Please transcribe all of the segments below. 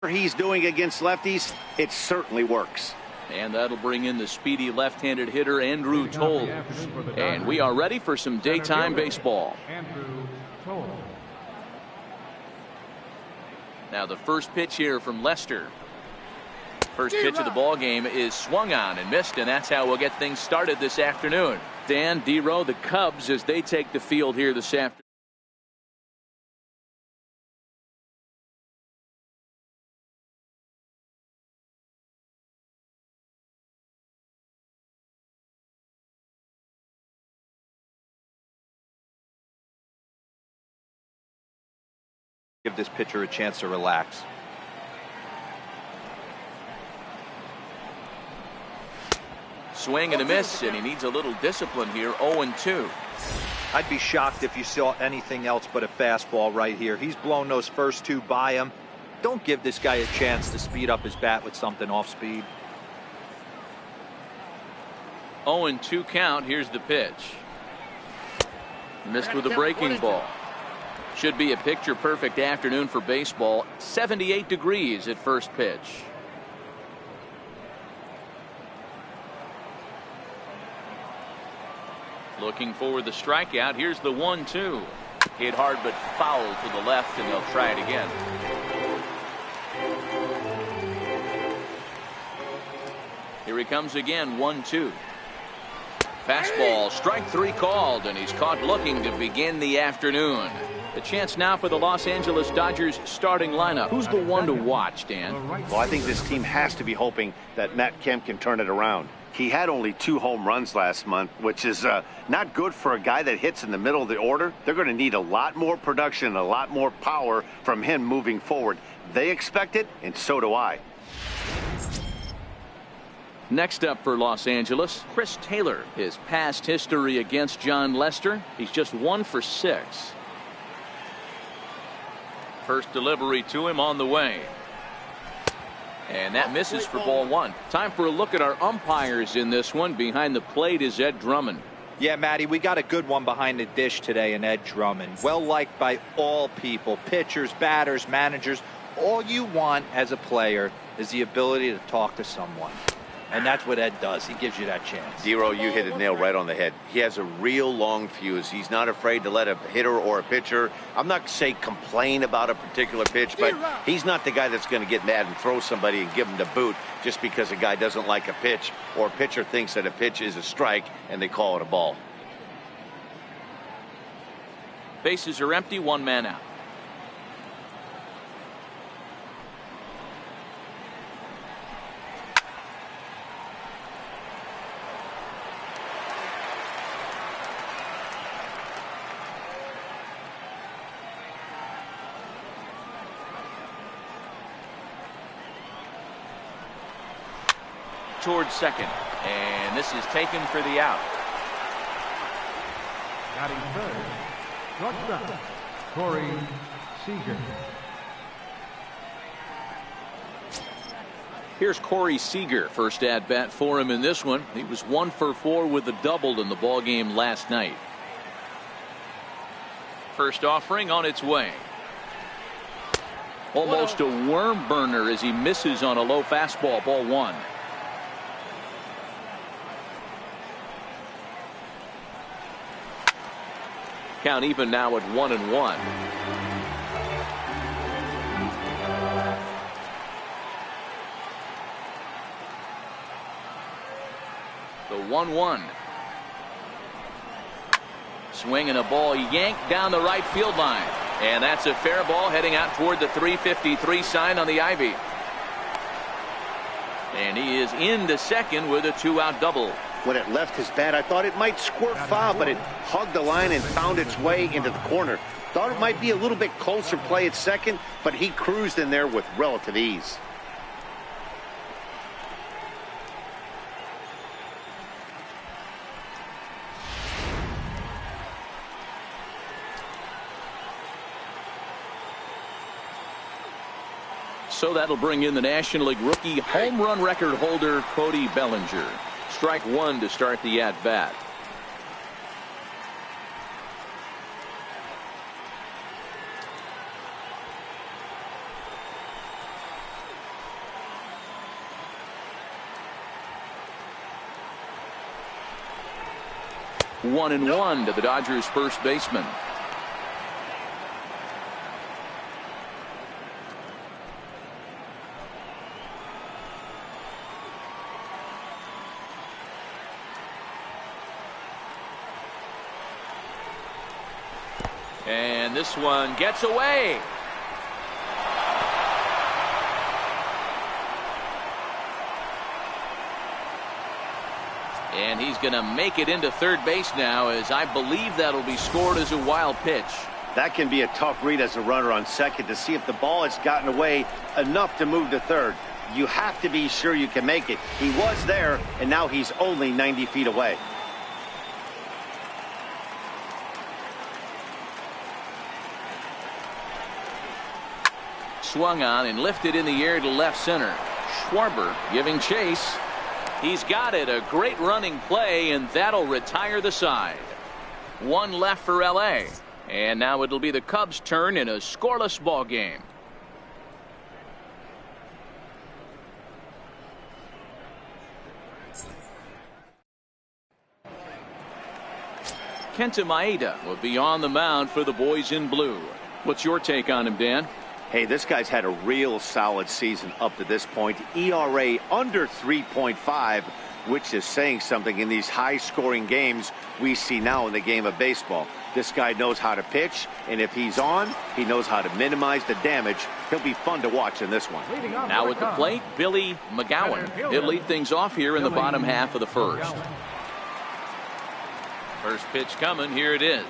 He's doing against lefties, it certainly works. And that'll bring in the speedy left-handed hitter Andrew Toles. And we are ready for some daytime baseball. Now the first pitch here from Lester. First pitch of the ball game is swung on and missed, and that's how we'll get things started this afternoon. Dan, D-Row, the Cubs as they take the field here this afternoon. Give this pitcher a chance to relax. Swing and a miss, and he needs a little discipline here. 0-2. I'd be shocked if you saw anything else but a fastball right here. He's blown those first two by him. Don't give this guy a chance to speed up his bat with something off speed. 0-2 count. Here's the pitch. Missed with a breaking ball. Should be a picture-perfect afternoon for baseball. 78 degrees at first pitch. Looking for the strikeout. Here's the 1-2. Hit hard but foul to the left, and they'll try it again. Here he comes again. 1-2. Fastball, strike three called, and he's caught looking to begin the afternoon. The chance now for the Los Angeles Dodgers starting lineup. Who's the one to watch, Dan? Well, I think this team has to be hoping that Matt Kemp can turn it around. He had only 2 home runs last month, which is not good for a guy that hits in the middle of the order. They're going to need a lot more production, a lot more power from him moving forward. They expect it, and so do I. Next up for Los Angeles, Chris Taylor. His past history against John Lester, he's just 1 for 6. First delivery to him on the way. And that misses for ball 1. Time for a look at our umpires in this one. Behind the plate is Ed Drummond. Yeah, Matty, we got a good one behind the dish today in Ed Drummond. Well liked by all people, pitchers, batters, managers. All you want as a player is the ability to talk to someone. And that's what Ed does. He gives you that chance. Zero, you hit the nail right on the head. He has a real long fuse. He's not afraid to let a hitter or a pitcher, I'm not say complain about a particular pitch, but he's not the guy that's going to get mad and throw somebody and give him the boot just because a guy doesn't like a pitch or a pitcher thinks that a pitch is a strike and they call it a ball. Bases are empty, 1 man out. Towards second, and this is taken for the out. Batting third, shortstop, Corey Seager. Here's Corey Seager, first at bat for him in this one. He was 1 for 4 with a double in the ball game last night. First offering on its way. Almost a worm burner as he misses on a low fastball. Ball 1. Count even now at 1-1. The 1-1. Swing and a ball yanked down the right field line. And that's a fair ball heading out toward the 353 sign on the ivy. And he is into second with a 2-out double. When it left his bat, I thought it might squirt foul, but it hugged the line and found its way into the corner. Thought it might be a little bit closer play at second, but he cruised in there with relative ease. So that'll bring in the National League rookie home run record holder Cody Bellinger. Strike 1 to start the at-bat. 1-1 to the Dodgers first baseman. And this one gets away. And he's going to make it into third base now, as I believe that'll be scored as a wild pitch. That can be a tough read as a runner on second to see if the ball has gotten away enough to move to third. You have to be sure you can make it. He was there, and now he's only 90 feet away. Swung on and lifted in the air to left center. Schwarber giving chase. He's got it. A great running play, and that'll retire the side. One left for L.A. And now it'll be the Cubs' turn in a scoreless ball game. Kenta Maeda will be on the mound for the boys in blue. What's your take on him, Dan? Hey, this guy's had a real solid season up to this point. ERA under 3.5, which is saying something in these high-scoring games we see now in the game of baseball. This guy knows how to pitch, and if he's on, he knows how to minimize the damage. He'll be fun to watch in this one. Now at the plate, Billy McGowan. He'll lead things off here in the bottom half of the first. First pitch coming. Here it is.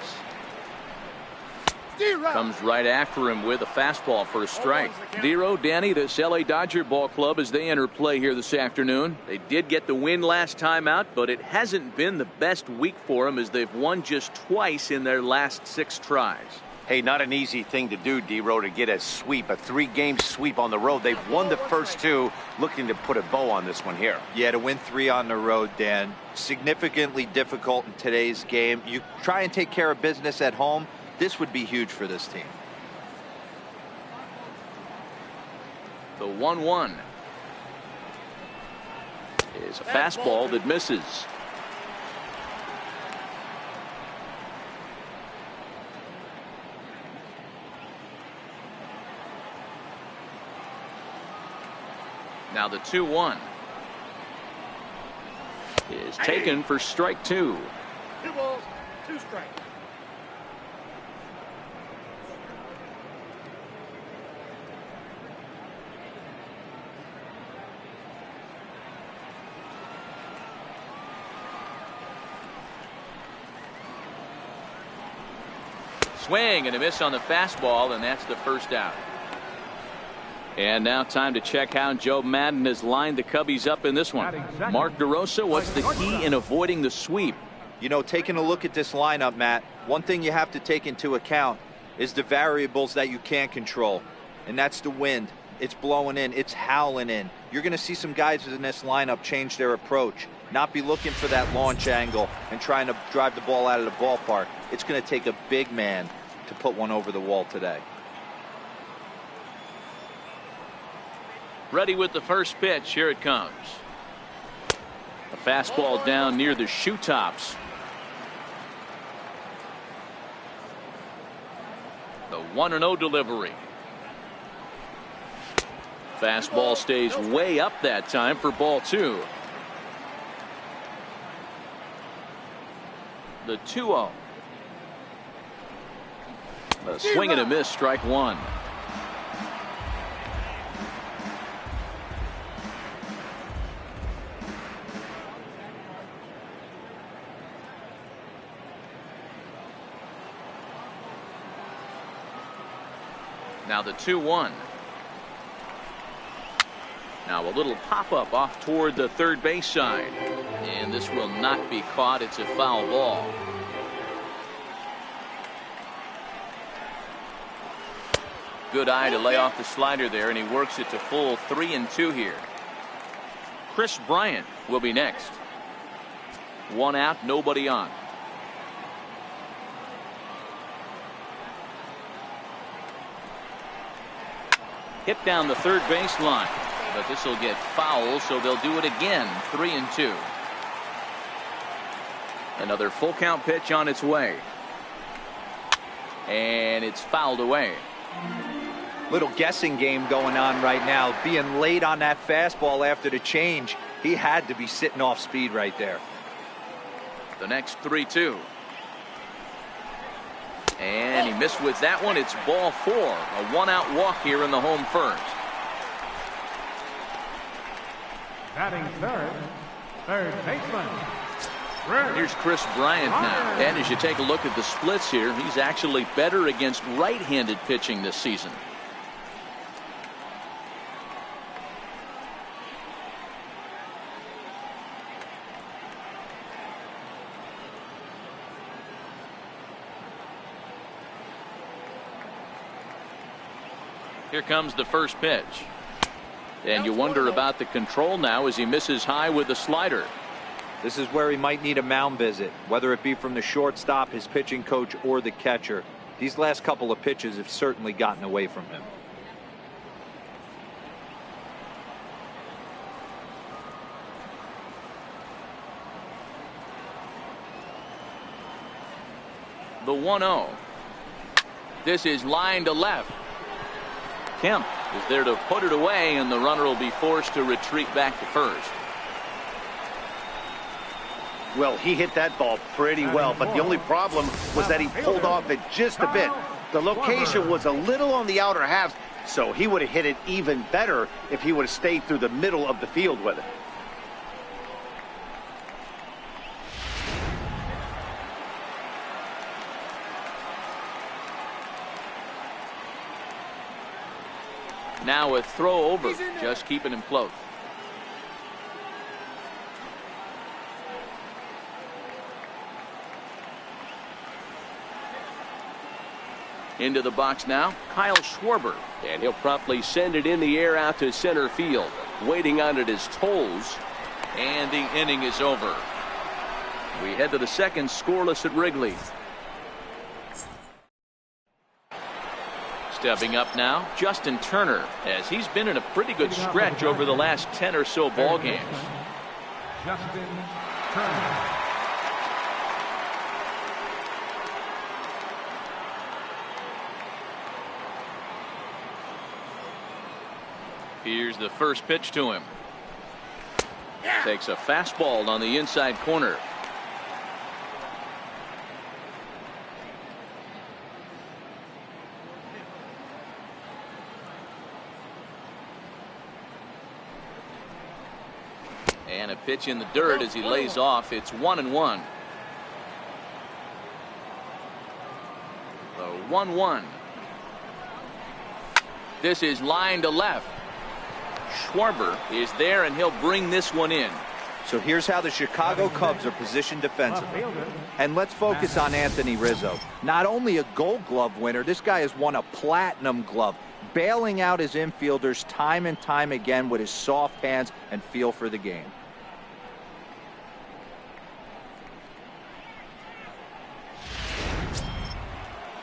Comes right after him with a fastball for a strike. Dero, Danny, this LA Dodger ball club as they enter play here this afternoon. They did get the win last time out, but it hasn't been the best week for them as they've won just twice in their last 6 tries. Hey, not an easy thing to do, Dero, to get a sweep, a 3-game sweep on the road. They've won the first 2, looking to put a bow on this one here. Yeah, to win 3 on the road, Dan, significantly difficult in today's game. You try and take care of business at home. This would be huge for this team. The 1-1 is a fastball that misses. Now the 2-1 is taken for strike 2. 2 balls, 2 strikes. Swing and a miss on the fastball, and that's the first out. And now time to check how Joe Madden has lined the Cubbies up in this one. Mark DeRosa, what's the key in avoiding the sweep? You know, taking a look at this lineup, Matt, one thing you have to take into account is the variables that you can't control, and that's the wind. It's blowing in, it's howling in. You're going to see some guys in this lineup change their approach, not be looking for that launch angle and trying to drive the ball out of the ballpark. It's going to take a big man to put one over the wall today. Ready with the first pitch. Here it comes. A fastball down near the shoe tops. The 1-0 delivery. Fastball stays way up that time for ball 2. The 2-0. A swing and a miss, strike 1. Now the 2-1. Now a little pop-up off toward the third base side. And this will not be caught. It's a foul ball. Good eye to lay off the slider there, and he works it to full 3-2 here. Chris Bryant will be next. 1 out, nobody on. Hit down the third base line, but this will get foul, so they'll do it again. 3-2. Another full count pitch on its way. And it's fouled away. Little guessing game going on right now. Being late on that fastball after the change. He had to be sitting off speed right there. The next 3-2. And he missed with that one. It's ball 4. A 1-out walk here in the home first. Batting third baseman. Here's Chris Bryant now. And as you take a look at the splits here, he's actually better against right-handed pitching this season. Here comes the first pitch. And you wonder about the control now as he misses high with the slider. This is where he might need a mound visit, whether it be from the shortstop, his pitching coach, or the catcher. These last couple of pitches have certainly gotten away from him. The 1-0. This is line to left. Kemp is there to put it away, and the runner will be forced to retreat back to first. Well, he hit that ball pretty well, but the only problem was that he pulled off it just a bit. The location was a little on the outer half, so he would have hit it even better if he would have stayed through the middle of the field with it. Now a throw over, just keeping him close. Into the box now, Kyle Schwarber. And he'll promptly send it in the air out to center field. Waiting on it is Tolles. And the inning is over. We head to the second, scoreless at Wrigley. Stepping up now, Justin Turner, as he's been in a pretty good stretch over the last 10 or so ball games. Justin Turner. Here's the first pitch to him. Takes a fastball on the inside corner. And a pitch in the dirt as he lays off. It's 1-1. The 1-1. This is line to left. Schwarber is there, and he'll bring this one in. So here's how the Chicago Cubs are positioned defensively. And let's focus on Anthony Rizzo. Not only a Gold Glove winner, this guy has won a Platinum Glove, bailing out his infielders time and time again with his soft hands and feel for the game.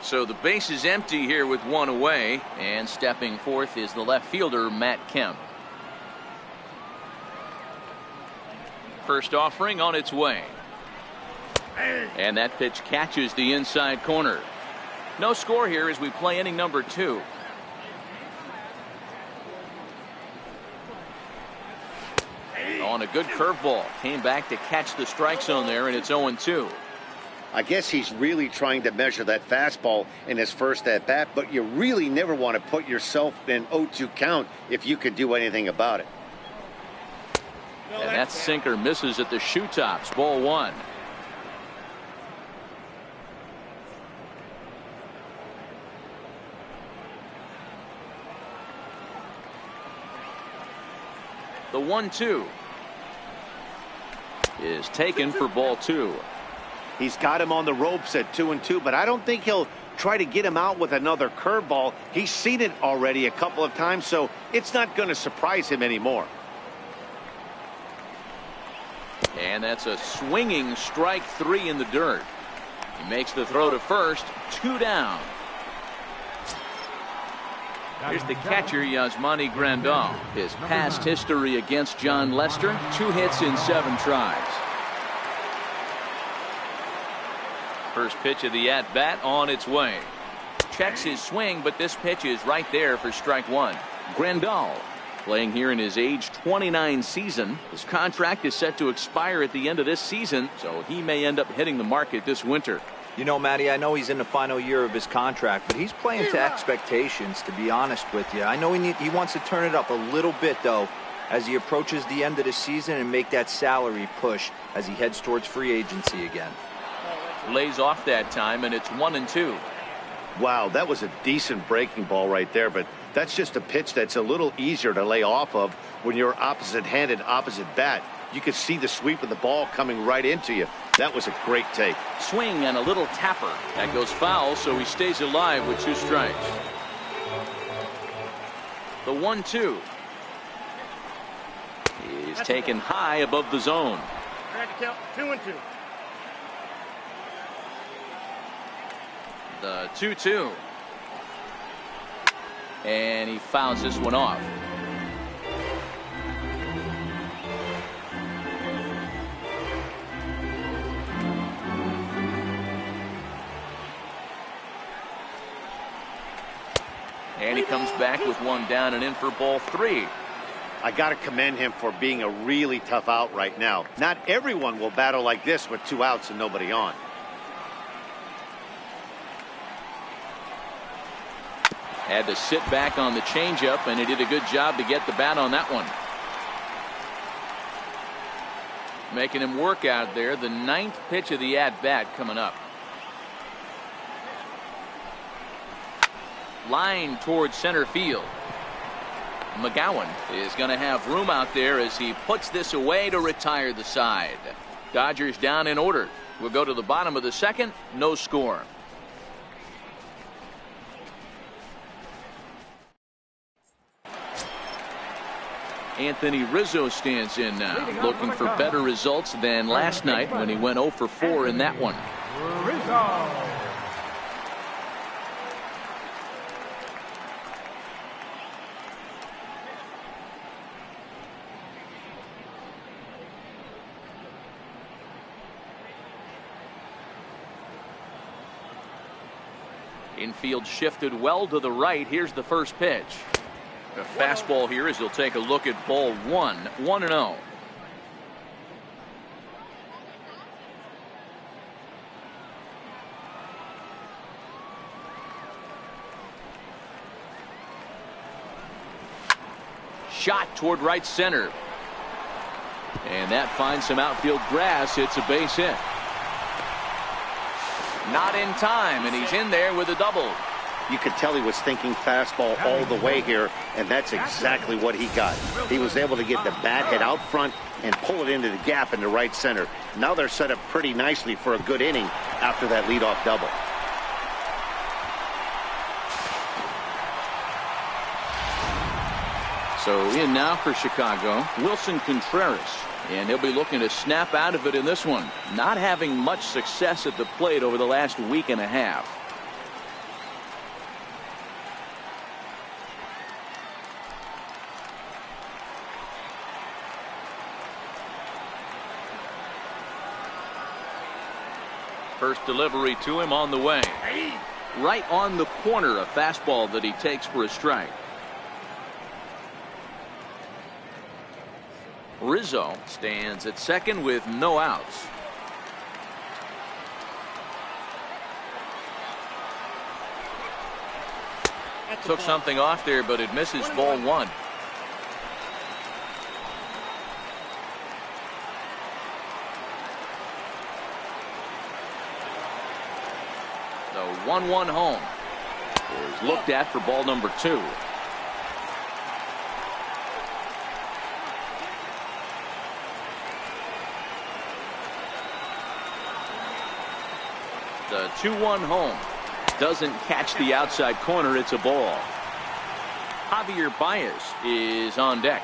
So the base is empty here with one away, and stepping forth is the left fielder, Matt Kemp. First offering on its way. And that pitch catches the inside corner. No score here as we play inning number 2. On a good curveball. Came back to catch the strike zone there, and it's 0-2. I guess he's really trying to measure that fastball in his first at-bat, but you really never want to put yourself in 0-2 count if you could do anything about it. And that sinker misses at the shoe tops. Ball 1. The 1-2 is taken for ball 2. He's got him on the ropes at 2-2, but I don't think he'll try to get him out with another curveball. He's seen it already a couple of times, so it's not going to surprise him anymore. And that's a swinging strike 3 in the dirt. He makes the throw to first. 2 down. Here's the catcher, Yasmani Grandal. His past history against John Lester, 2 hits in 7 tries. First pitch of the at-bat on its way. Checks his swing, but this pitch is right there for strike one. Grandal, playing here in his age 29 season. His contract is set to expire at the end of this season, so he may end up hitting the market this winter. You know, Matty, I know he's in the final year of his contract, but he's playing to expectations, to be honest with you. I know he wants to turn it up a little bit, though, as he approaches the end of the season and make that salary push as he heads towards free agency again. Lays off that time, and it's 1-2. Wow, that was a decent breaking ball right there, but that's just a pitch that's a little easier to lay off of when you're opposite-handed, opposite bat. You could see the sweep of the ball coming right into you. That was a great take. Swing and a little tapper. That goes foul, so he stays alive with 2 strikes. The 1-2 is taken high above the zone. Trying to count 2-2. The 2-2. And he fouls this one off. And he comes back with one down and in for ball 3. I got to commend him for being a really tough out right now. Not everyone will battle like this with 2 outs and nobody on. Had to sit back on the changeup, and he did a good job to get the bat on that one. Making him work out there. The 9th pitch of the at-bat coming up. Line towards center field. McGowan is going to have room out there as he puts this away to retire the side. Dodgers down in order. We'll go to the bottom of the 2nd. No score. Anthony Rizzo stands in now, looking for better results than last night when he went 0 for 4 in that one. Rizzo. Infield shifted well to the right. Here's the first pitch. A fastball here as he'll take a look at ball 1. 1-0. Shot toward right center. And that finds some outfield grass. It's a base hit. Not in time, and he's in there with a double. You could tell he was thinking fastball all the way here, and that's exactly what he got. He was able to get the bat head out front and pull it into the gap into right center. Now they're set up pretty nicely for a good inning after that leadoff double. So in now for Chicago, Wilson Contreras. And he'll be looking to snap out of it in this one. Not having much success at the plate over the last week and a half. First delivery to him on the way. Right on the corner, a fastball that he takes for a strike. Rizzo stands at second with no outs. Took something off there, but it misses ball 1. The 1-1 home is looked at for ball number 2. The 2-1 home doesn't catch the outside corner. It's a ball. Javier Baez is on deck.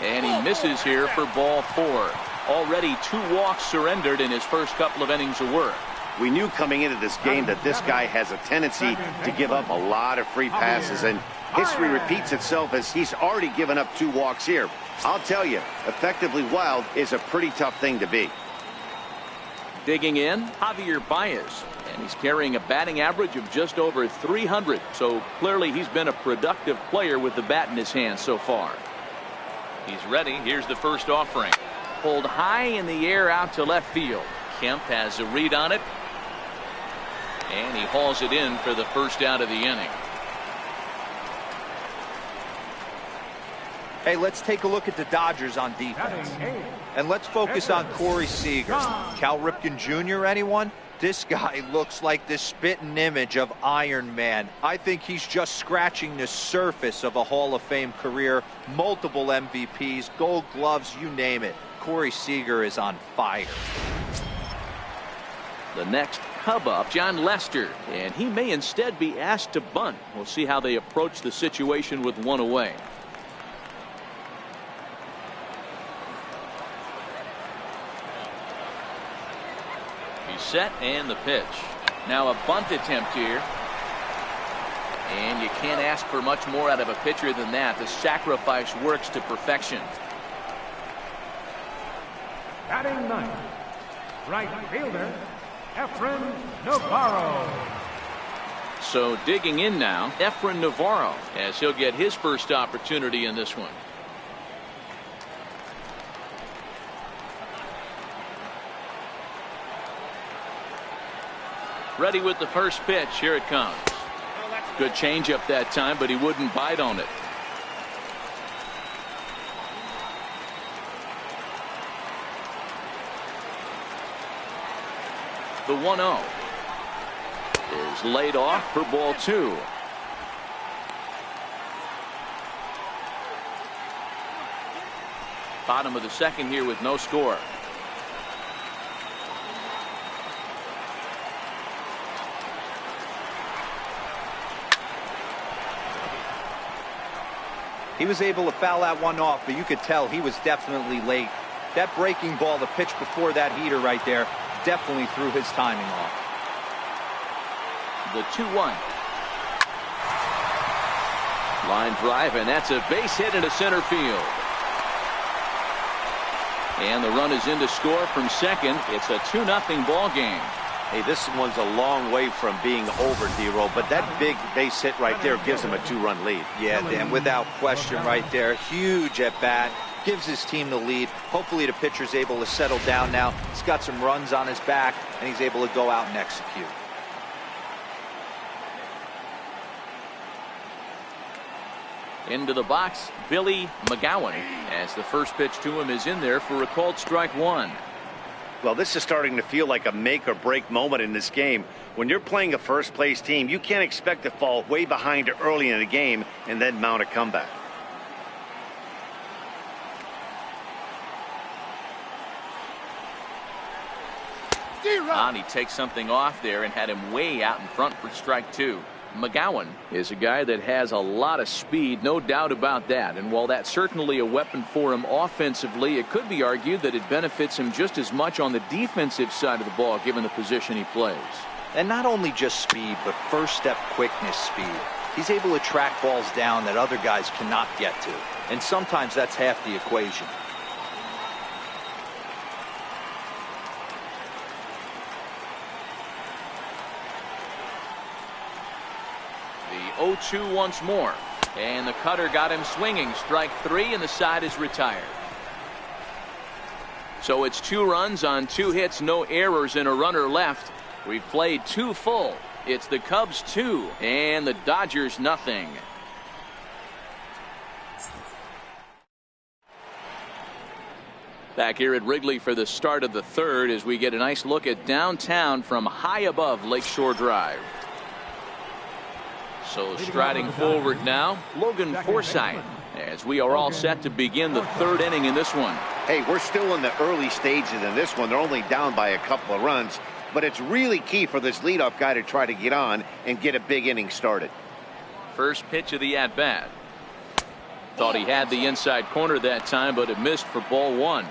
And he misses here for ball 4. Already 2 walks surrendered in his first couple of innings of work. We knew coming into this game that this guy has a tendency to give up a lot of free passes, and history repeats itself as he's already given up 2 walks here. I'll tell you, effectively wild is a pretty tough thing to be. Digging in, Javier Baez, and he's carrying a batting average of just over 300, so clearly he's been a productive player with the bat in his hand so far. He's ready. Here's the first offering. Pulled high in the air out to left field. Kemp has a read on it, and he hauls it in for the first out of the inning. Hey, let's take a look at the Dodgers on defense. And let's focus on Corey Seager. Cal Ripken Jr., anyone? This guy looks like the spitting image of Iron Man. I think he's just scratching the surface of a Hall of Fame career. Multiple MVPs, Gold Gloves, you name it. Corey Seager is on fire. The next Cub up, John Lester, and he may instead be asked to bunt. We'll see how they approach the situation with 1 away. He's set, and the pitch. Now a bunt attempt here. And you can't ask for much more out of a pitcher than that. The sacrifice works to perfection. Batting 9th, right fielder, Efren Navarro. So digging in now, Efren Navarro, as he'll get his first opportunity in this one. Ready with the first pitch. Here it comes. Good changeup that time, but he wouldn't bite on it. The 1-0 is laid off for ball 2. Bottom of the second here with no score. He was able to foul that one off, but you could tell he was definitely late. That breaking ball, the pitch before that heater right there, definitely threw his timing off. The 2-1. Line drive, and that's a base hit into center field. And the run is in to score from second. It's a 2-0 ball game. Hey, this one's a long way from being over, D-Roll, but that big base hit right there gives him a 2-run lead. Yeah, Dan, without question right there. Huge at bat. Gives his team the lead. Hopefully the pitcher's able to settle down now. He's got some runs on his back, and he's able to go out and execute. Into the box, Billy McGowan, as the first pitch to him is in there for a called strike 1. Well, this is starting to feel like a make or break moment in this game. When you're playing a first place team, you can't expect to fall way behind early in the game and then mount a comeback. And he takes something off there and had him way out in front for strike 2. McGowan is a guy that has a lot of speed, no doubt about that. And while that's certainly a weapon for him offensively, it could be argued that it benefits him just as much on the defensive side of the ball, given the position he plays. And not only just speed, but first step quickness speed. He's able to track balls down that other guys cannot get to. And sometimes that's half the equation. The 0-2 once more, and the cutter got him swinging. Strike 3, and the side is retired. So it's 2 runs on 2 hits, no errors, and a runner left. We've played 2 full. It's the Cubs 2 and the Dodgers nothing. Back here at Wrigley for the start of the 3rd as we get a nice look at downtown from high above Lakeshore Drive. So striding forward now, Logan Forsythe, as we are all set to begin the 3rd inning in this one. Hey, we're still in the early stages in this one. They're only down by a couple of runs, but it's really key for this leadoff guy to try to get on and get a big inning started. First pitch of the at-bat. Thought he had the inside corner that time, but it missed for ball 1.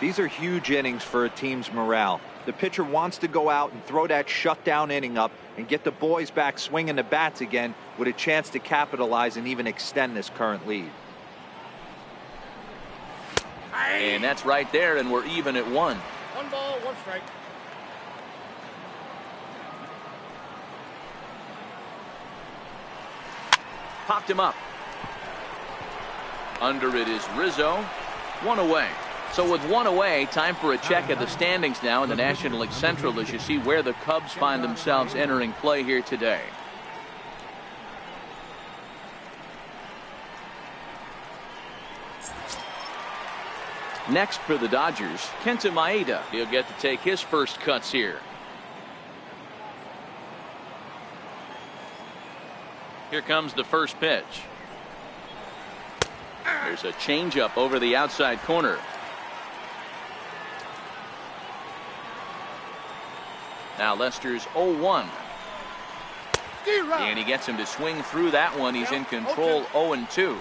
These are huge innings for a team's morale. The pitcher wants to go out and throw that shutdown inning up and get the boys back swinging the bats again with a chance to capitalize and even extend this current lead. And that's right there, and we're even at 1. 1 ball, 1 strike. Popped him up. Under it is Rizzo. 1 away. So with 1 away, time for a check at the standings now in the National League Central as you see where the Cubs find themselves entering play here today. Next for the Dodgers, Kenta Maeda. He'll get to take his first cuts here. Here comes the first pitch. There's a changeup over the outside corner. Now Lester's 0-1. And he gets him to swing through that one. He's in control, 0-2.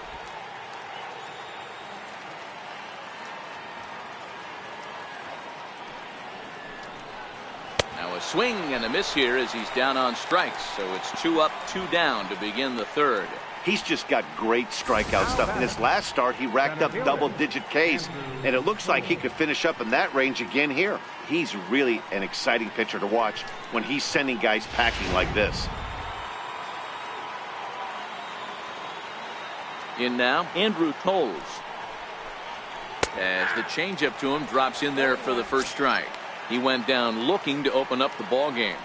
Now a swing and a miss here as he's down on strikes. So it's 2 up, 2 down to begin the third. He's just got great strikeout stuff. In his last start, he racked up double-digit Ks, and it looks like he could finish up in that range again here. He's really an exciting pitcher to watch when he's sending guys packing like this. In now, Andrew Toles. As the changeup to him drops in there for the first strike. He went down looking to open up the ball game.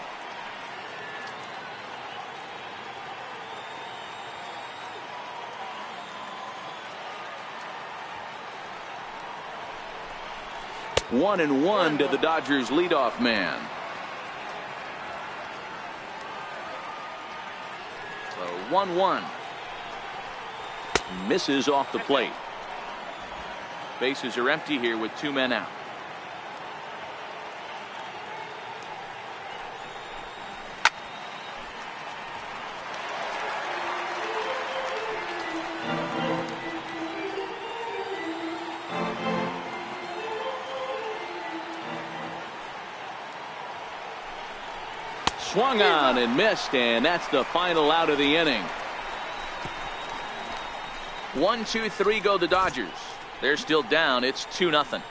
One and one to the Dodgers leadoff man. So 1-1. Misses off the plate. Bases are empty here with 2 men out. Swung on and missed, and that's the final out of the inning. 1, 2, 3 go the Dodgers. They're still down. It's 2-0.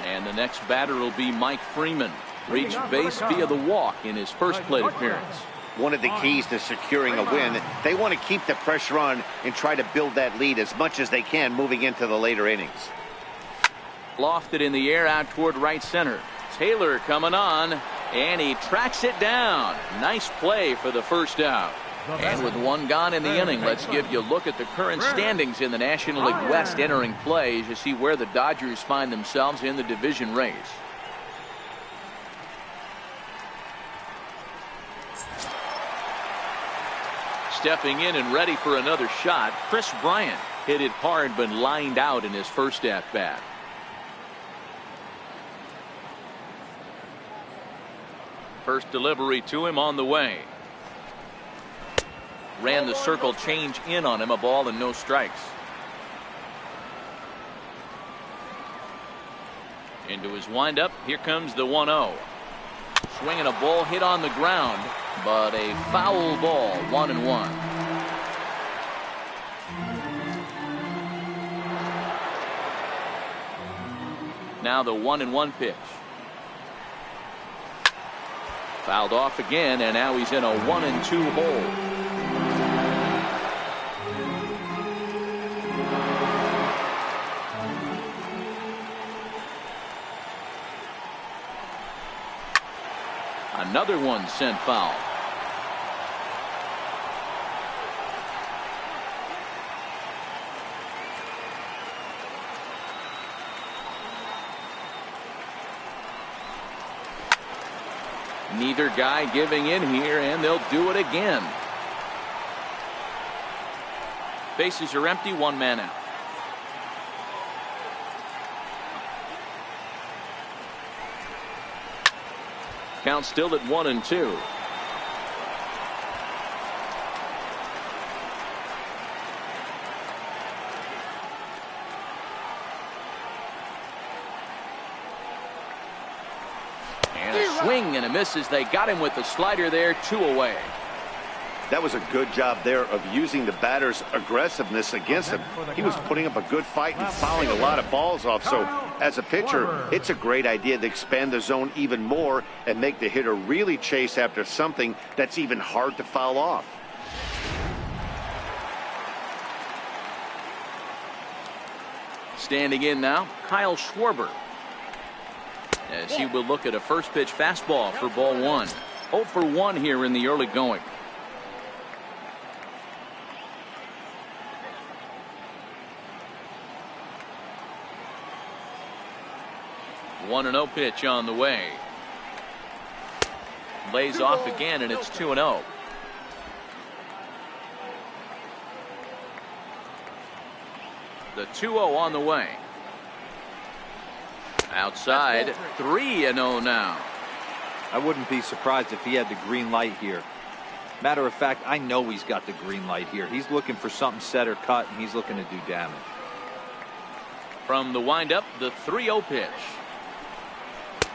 And the next batter will be Mike Freeman. Reached base via the walk in his first plate appearance. One of the keys to securing a win, they want to keep the pressure on and try to build that lead as much as they can moving into the later innings. Lofted in the air out toward right center. Taylor coming on, and he tracks it down. Nice play for the first out. And with 1 gone in the inning, let's give you a look at the current standings in the National League West entering play as you see where the Dodgers find themselves in the division race. Stepping in and ready for another shot, Chris Bryant hit it hard but lined out in his first at bat. First delivery to him on the way. Ran the circle change in on him, a ball and no strikes. Into his windup, here comes the 1-0. Swinging a ball hit on the ground, but a foul ball, 1-1. Now the 1-1 pitch. Fouled off again, and now he's in a 1-2 hole. Another one sent foul. Neither guy giving in here, and they'll do it again. Bases are empty, 1 man out. Count still at 1-2. swing and a miss as they got him with the slider there. 2 away. That was a good job there of using the batter's aggressiveness against him. He was putting up a good fight and fouling a lot of balls off. So as a pitcher, it's a great idea to expand the zone even more and make the hitter really chase after something that's even hard to foul off. Standing in now, Kyle Schwarber, as he will look at a first pitch fastball for ball 1. 0 for 1 here in the early going. One and 0 pitch on the way. Lays off again, and it's 2-0. The 2-0 on the way. Outside, 3-0 now. I wouldn't be surprised if he had the green light here. Matter of fact, I know he's got the green light here. He's looking for something set or cut, and he's looking to do damage. From the windup, the 3-0 pitch.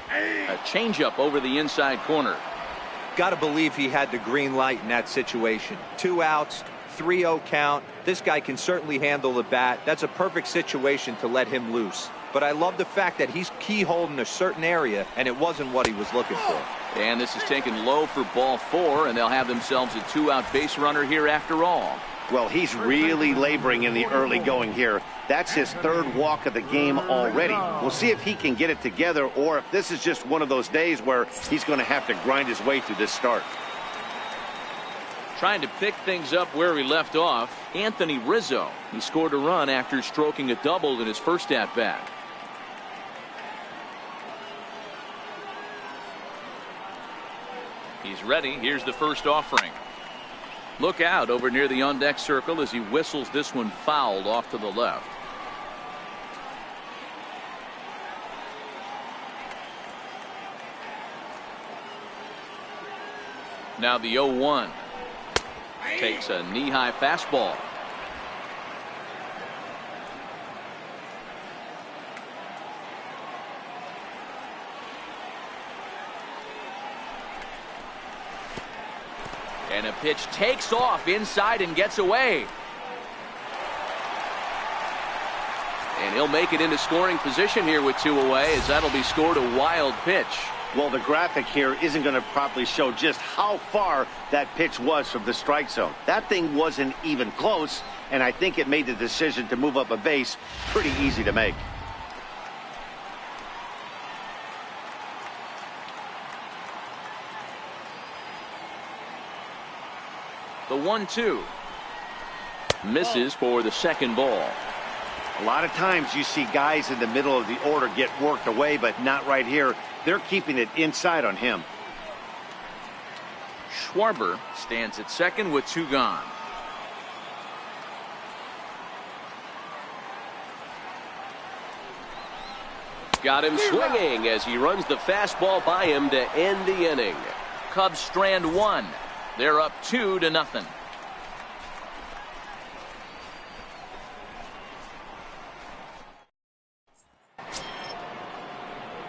A changeup over the inside corner. Got to believe he had the green light in that situation. 2 outs, 3-0 count. This guy can certainly handle the bat. That's a perfect situation to let him loose. But I love the fact that he's keyholed in a certain area, and it wasn't what he was looking for. And this is taken low for ball 4, and they'll have themselves a 2-out base runner here after all. Well, he's really laboring in the early going here. That's his 3rd walk of the game already. We'll see if he can get it together or if this is just one of those days where he's going to have to grind his way through this start. Trying to pick things up where he left off, Anthony Rizzo. He scored a run after stroking a double in his first at-bat. He's ready. Here's the first offering. Look out over near the on-deck circle as he whistles this one fouled off to the left. Now the 0-1. Takes a knee-high fastball. And a pitch takes off inside and gets away. And he'll make it into scoring position here with 2 away, as that'll be scored a wild pitch. Well, the graphic here isn't going to properly show just how far that pitch was from the strike zone. That thing wasn't even close, and I think it made the decision to move up a base pretty easy to make. The 1-2 misses for the second ball. A lot of times you see guys in the middle of the order get worked away, but not right here. They're keeping it inside on him. Schwarber stands at second with 2 gone. Got him swinging as he runs the fastball by him to end the inning. Cubs strand 1. They're up 2-0.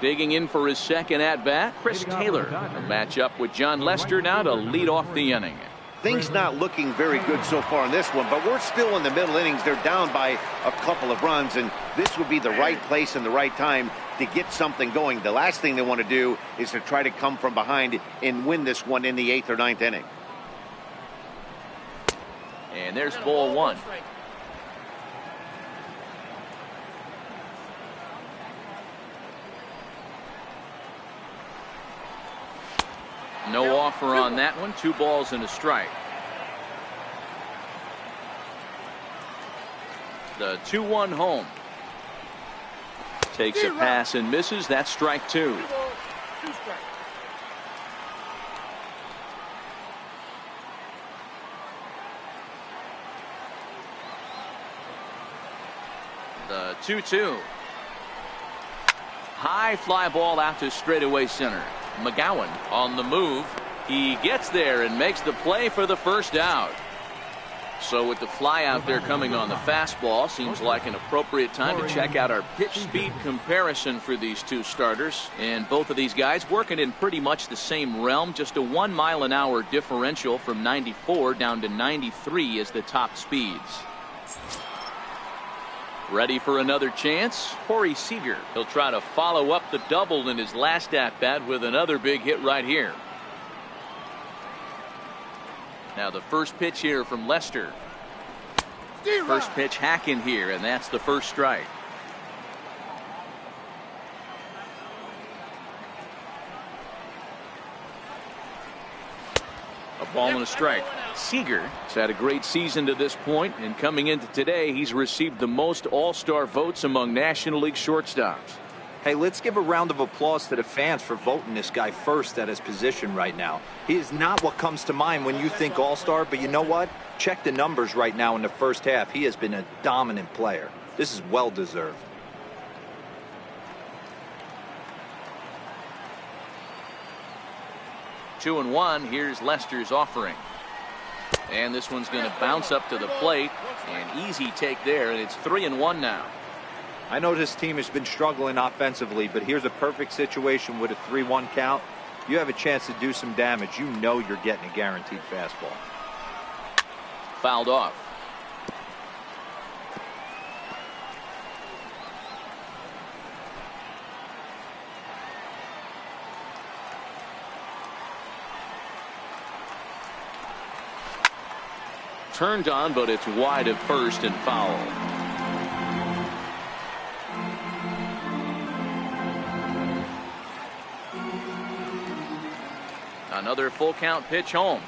Digging in for his second at-bat, Chris Taylor. A matchup with John Lester now to lead off the inning. Things not looking very good so far in this one, but we're still in the middle innings. They're down by a couple of runs, and this would be the right place and the right time to get something going. The last thing they want to do is to try to come from behind and win this one in the 8th or 9th inning. And there's ball 1. No offer on that one. 2 balls and a strike. The 2-1 home. Takes a pass and misses. That's strike 2. The 2-2. High fly ball out to straightaway center. McGowan on the move. He gets there and makes the play for the first out. So with the fly out there coming on the fastball, seems like an appropriate time to check out our pitch speed comparison for these two starters. And both of these guys working in pretty much the same realm. Just a 1 mile an hour differential from 94 down to 93 is the top speeds. Ready for another chance? Corey Seager. He'll try to follow up the double in his last at-bat with another big hit right here. Now the first pitch here from Lester. First pitch hacking here, and that's the first strike. A ball and a strike. Seager has had a great season to this point, and coming into today, he's received the most all-star votes among National League shortstops. Hey, let's give a round of applause to the fans for voting this guy first at his position right now. He is not what comes to mind when you think all-star, but you know what? Check the numbers right now in the first half. He has been a dominant player. This is well-deserved. Two and one. Here's Lester's offering. And this one's going to bounce up to the plate. An easy take there, and it's 3-1 now. I know this team has been struggling offensively, but here's a perfect situation with a 3-1 count. You have a chance to do some damage. You know you're getting a guaranteed fastball. Fouled off. Turned on, but it's wide at first and foul. Another full count pitch home.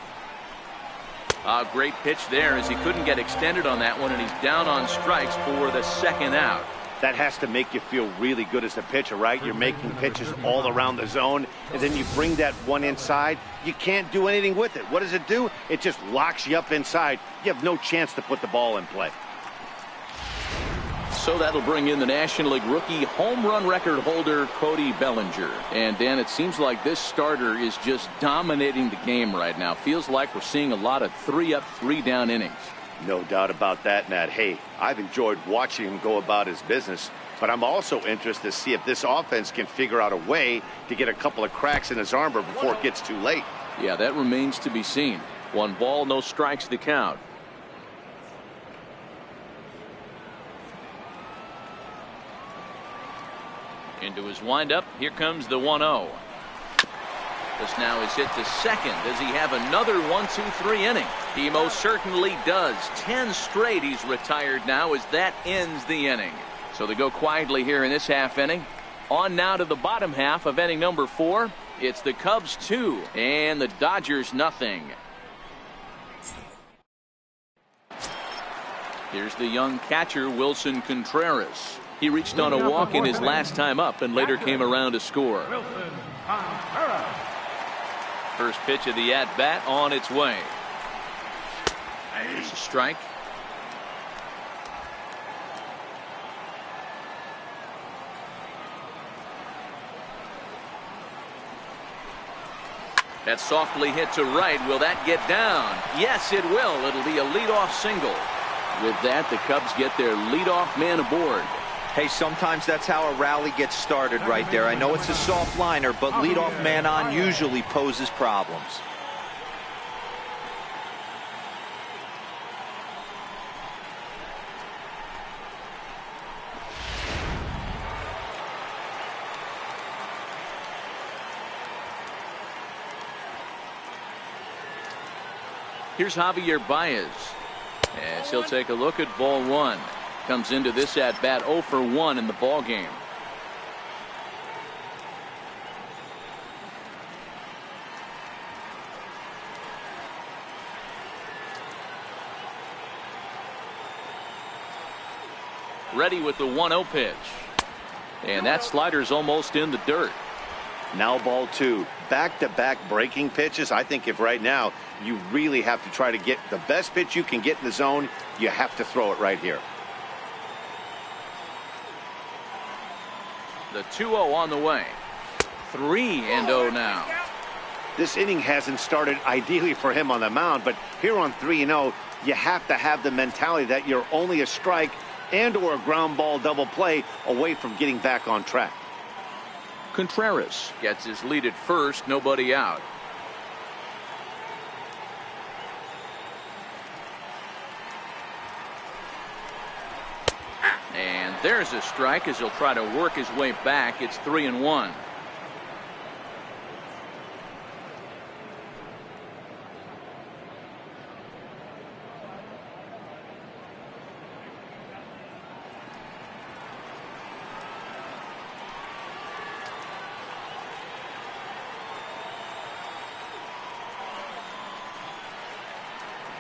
A great pitch there as he couldn't get extended on that one, and he's down on strikes for the second out. That has to make you feel really good as a pitcher, right? You're making pitches all around the zone, and then you bring that one inside. You can't do anything with it. What does it do? It just locks you up inside. You have no chance to put the ball in play. So that'll bring in the National League rookie home run record holder Cody Bellinger. And Dan, it seems like this starter is just dominating the game right now. Feels like we're seeing a lot of 3-up, 3-down innings. No doubt about that, Matt. Hey, I've enjoyed watching him go about his business, but I'm also interested to see if this offense can figure out a way to get a couple of cracks in his armor before it gets too late. Yeah, that remains to be seen. 1 ball, no strikes the count. Into his windup. Here comes the 1-0. This now is hit to second. Does he have another 1-2-3 inning? He most certainly does. 10 straight he's retired now as that ends the inning. So they go quietly here in this half inning. On now to the bottom half of inning number 4. It's the Cubs 2 and the Dodgers nothing. Here's the young catcher Wilson Contreras. He reached on a walk in his last time up and later came around to score. First pitch of the at-bat on its way. There's a strike. That's softly hit to right. Will that get down? Yes, it will. It'll be a leadoff single. With that, the Cubs get their leadoff man aboard. Hey, sometimes that's how a rally gets started right there. I know it's a soft liner, but leadoff man on usually poses problems. Here's Javier Baez as he'll take a look at ball 1. Comes into this at bat 0 for 1 in the ball game. Ready with the 1-0 pitch. And that slider's almost in the dirt. Now ball 2. Back-to-back breaking pitches. I think if right now you really have to try to get the best pitch you can get in the zone, you have to throw it right here. The 2-0 on the way. 3-0 now. This inning hasn't started ideally for him on the mound, but here on 3-0, you have to have the mentality that you're only a strike and or a ground ball double play away from getting back on track. Contreras gets his lead at first, nobody out. And there's a strike as he'll try to work his way back. It's 3-1.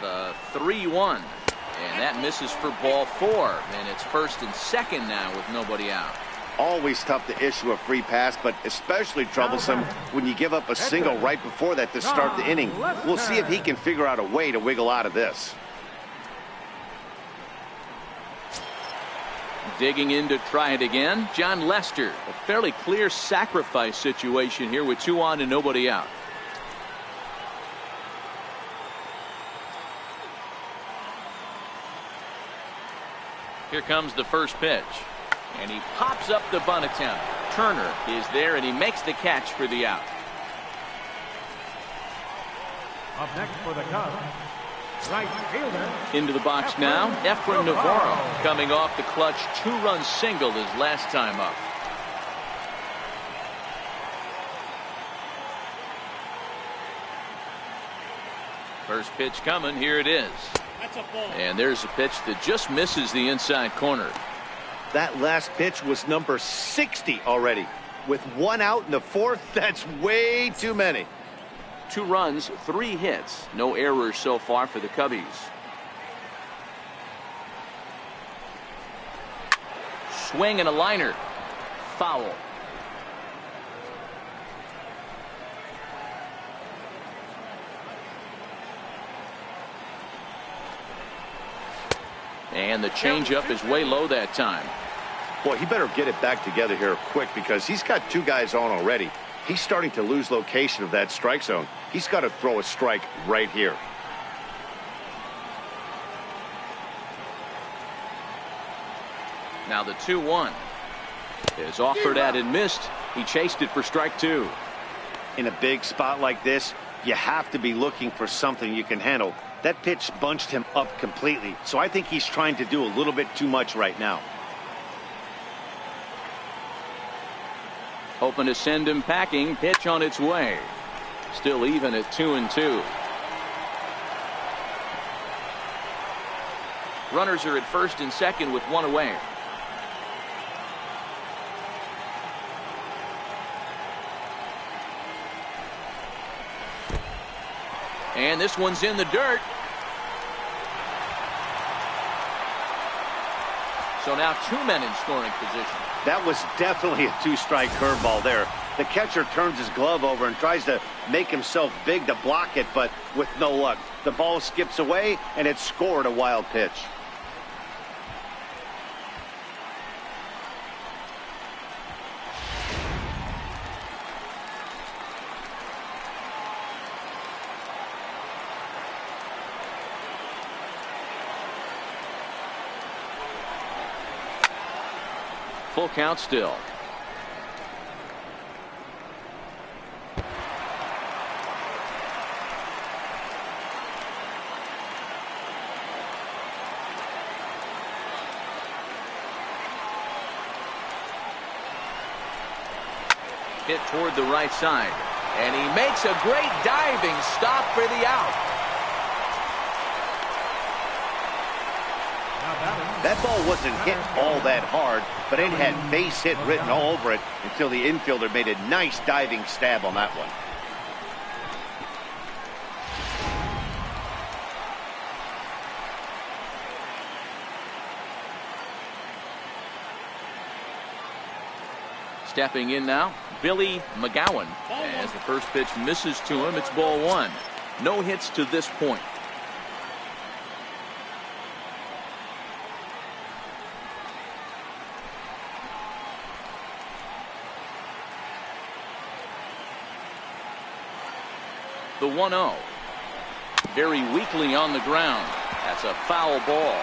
The 3-1. And that misses for ball 4. And it's first and second now with nobody out. Always tough to issue a free pass, but especially troublesome when you give up a single right before that to start the inning. We'll see if he can figure out a way to wiggle out of this. Digging in to try it again, John Lester. A fairly clear sacrifice situation here with 2 on and nobody out. Here comes the first pitch. And he pops up the bunt attempt. Turner is there and he makes the catch for the out. Up next for the Cubs, right fielder. Into the box now, Efren Navarro coming off the clutch 2-run single his last time up. First pitch coming, here it is. And there's a pitch that just misses the inside corner. That last pitch was number 60 already. With 1 out in the 4th, that's way too many. 2 runs, 3 hits. No errors so far for the Cubbies. Swing and a liner. Foul. And the changeup is way low that time. Boy, he better get it back together here quick because he's got 2 guys on already. He's starting to lose location of that strike zone. He's got to throw a strike right here. Now the 2-1 is offered at and missed. He chased it for strike 2. In a big spot like this, you have to be looking for something you can handle. That pitch bunched him up completely, so I think he's trying to do a little bit too much right now. Hoping to send him packing. Pitch on its way. Still even at 2-2. Runners are at first and second with 1 away. And this one's in the dirt. So now 2 men in scoring position. That was definitely a 2-strike curveball there. The catcher turns his glove over and tries to make himself big to block it, but with no luck. The ball skips away, and it scored a wild pitch. Full count still. Hit toward the right side. And he makes a great diving stop for the out. That ball wasn't hit all that hard, but it had base hit written all over it until the infielder made a nice diving stab on that one. Stepping in now, Billy McGowan. As the first pitch misses to him, it's ball 1. No hits to this point. The 1-0. Very weakly on the ground. That's a foul ball.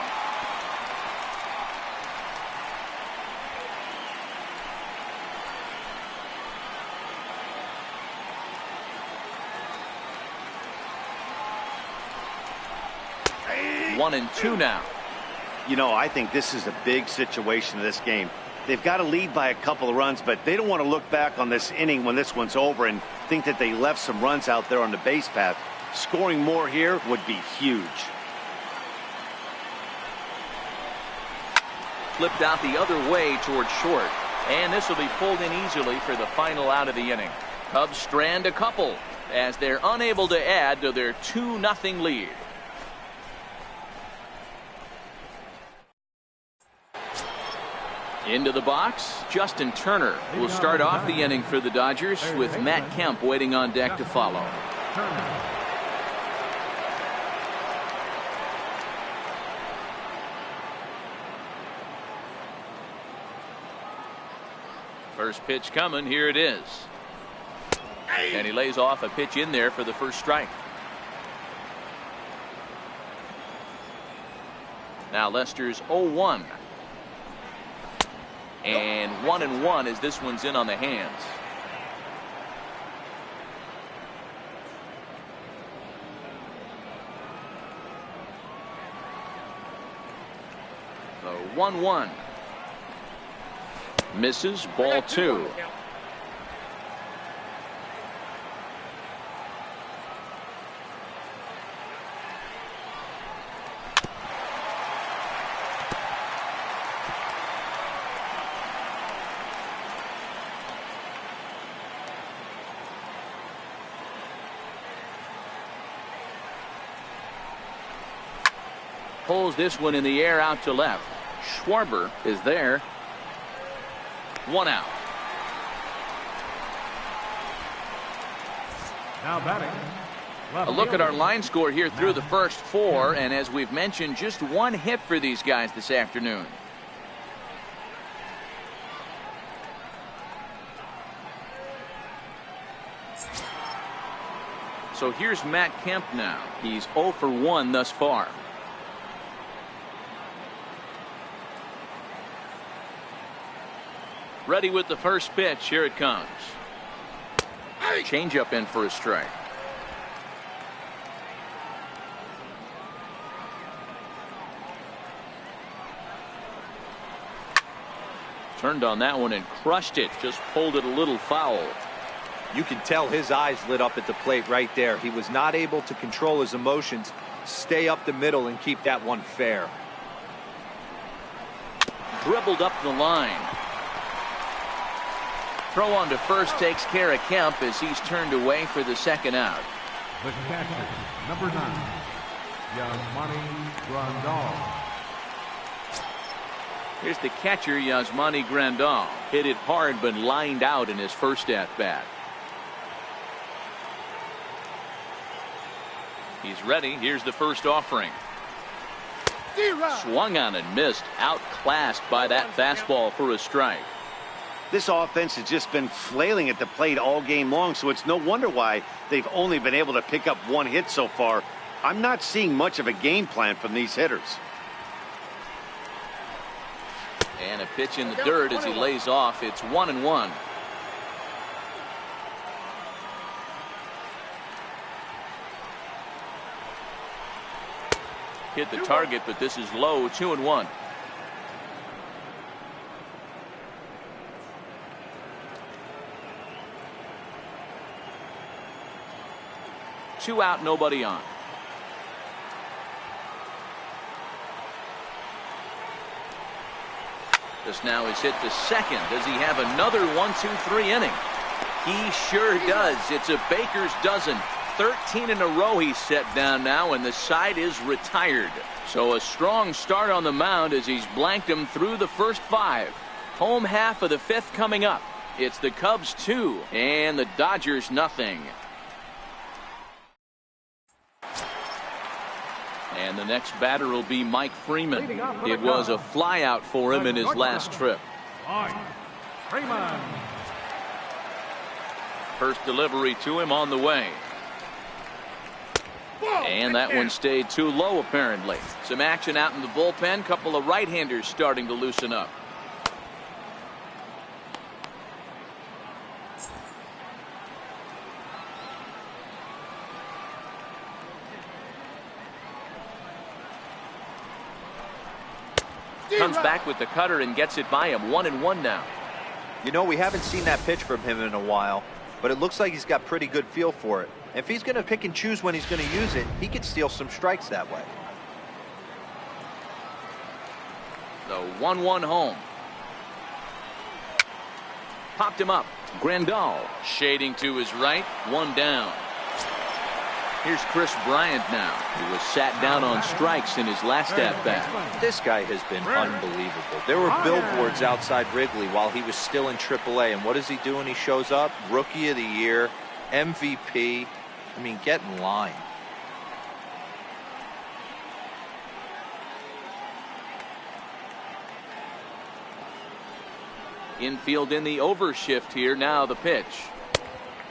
One and two now. You know, I think this is a big situation in this game. They've got to lead by a couple of runs, but they don't want to look back on this inning when this one's over and think that they left some runs out there on the base path. Scoring more here would be huge. Flipped out the other way towards short. And this will be pulled in easily for the final out of the inning. Cubs strand a couple as they're unable to add to their 2-0 lead. Into the box, Justin Turner will start off the inning for the Dodgers with Matt Kemp waiting on deck to follow. First pitch coming, here it is. And he lays off a pitch in there for the first strike. Now Lester's 0-1. And 1-1 as this one's in on the hands. The 1-1. Misses, ball 2. Pulls this one in the air out to left. Schwarber is there. 1 out. Now batting. A look at our line score here through the first 4, and as we've mentioned, just 1 hit for these guys this afternoon. So here's Matt Kemp now. He's 0 for 1 thus far. Ready with the first pitch. Here it comes. Changeup in for a strike. Turned on that one and crushed it. Just pulled it a little foul. You can tell his eyes lit up at the plate right there. He was not able to control his emotions. Stay up the middle and keep that one fair. Dribbled up the line. Throw on to first takes care of Kemp as he's turned away for the second out. The catcher, number 9, Yasmani Grandal. Here's the catcher, Yasmani Grandal. Hit it hard but lined out in his first at-bat. He's ready. Here's the first offering. Swung on and missed. Outclassed by that fastball for a strike. This offense has just been flailing at the plate all game long, so it's no wonder why they've only been able to pick up 1 hit so far. I'm not seeing much of a game plan from these hitters. And a pitch in the dirt as he lays off. It's 1-1. Hit the target, but this is low. 2-1. Two out, nobody on. This now is hit to second. Does he have another 1-2-3 inning? He sure does. It's a baker's dozen. 13 in a row he's set down now, and the side is retired. So a strong start on the mound as he's blanked him through the first 5. Home half of the 5th coming up. It's the Cubs 2 and the Dodgers nothing. And the next batter will be Mike Freeman. It was a flyout for him in his last trip. Freeman. First delivery to him on the way. And that one stayed too low, apparently. Some action out in the bullpen. Couple of right-handers starting to loosen up. Comes back with the cutter and gets it by him. 1-1 now. You know, we haven't seen that pitch from him in a while, but it looks like he's got pretty good feel for it. If he's going to pick and choose when he's going to use it, he could steal some strikes that way. The 1-1 home. Popped him up. Grandal shading to his right. One down. Here's Chris Bryant now, who was sat down on strikes in his last at-bat. This guy has been unbelievable. There were billboards outside Wrigley while he was still in AAA, and what does he do when he shows up? Rookie of the Year, MVP. I mean, get in line. Infield in the overshift here. Now the pitch.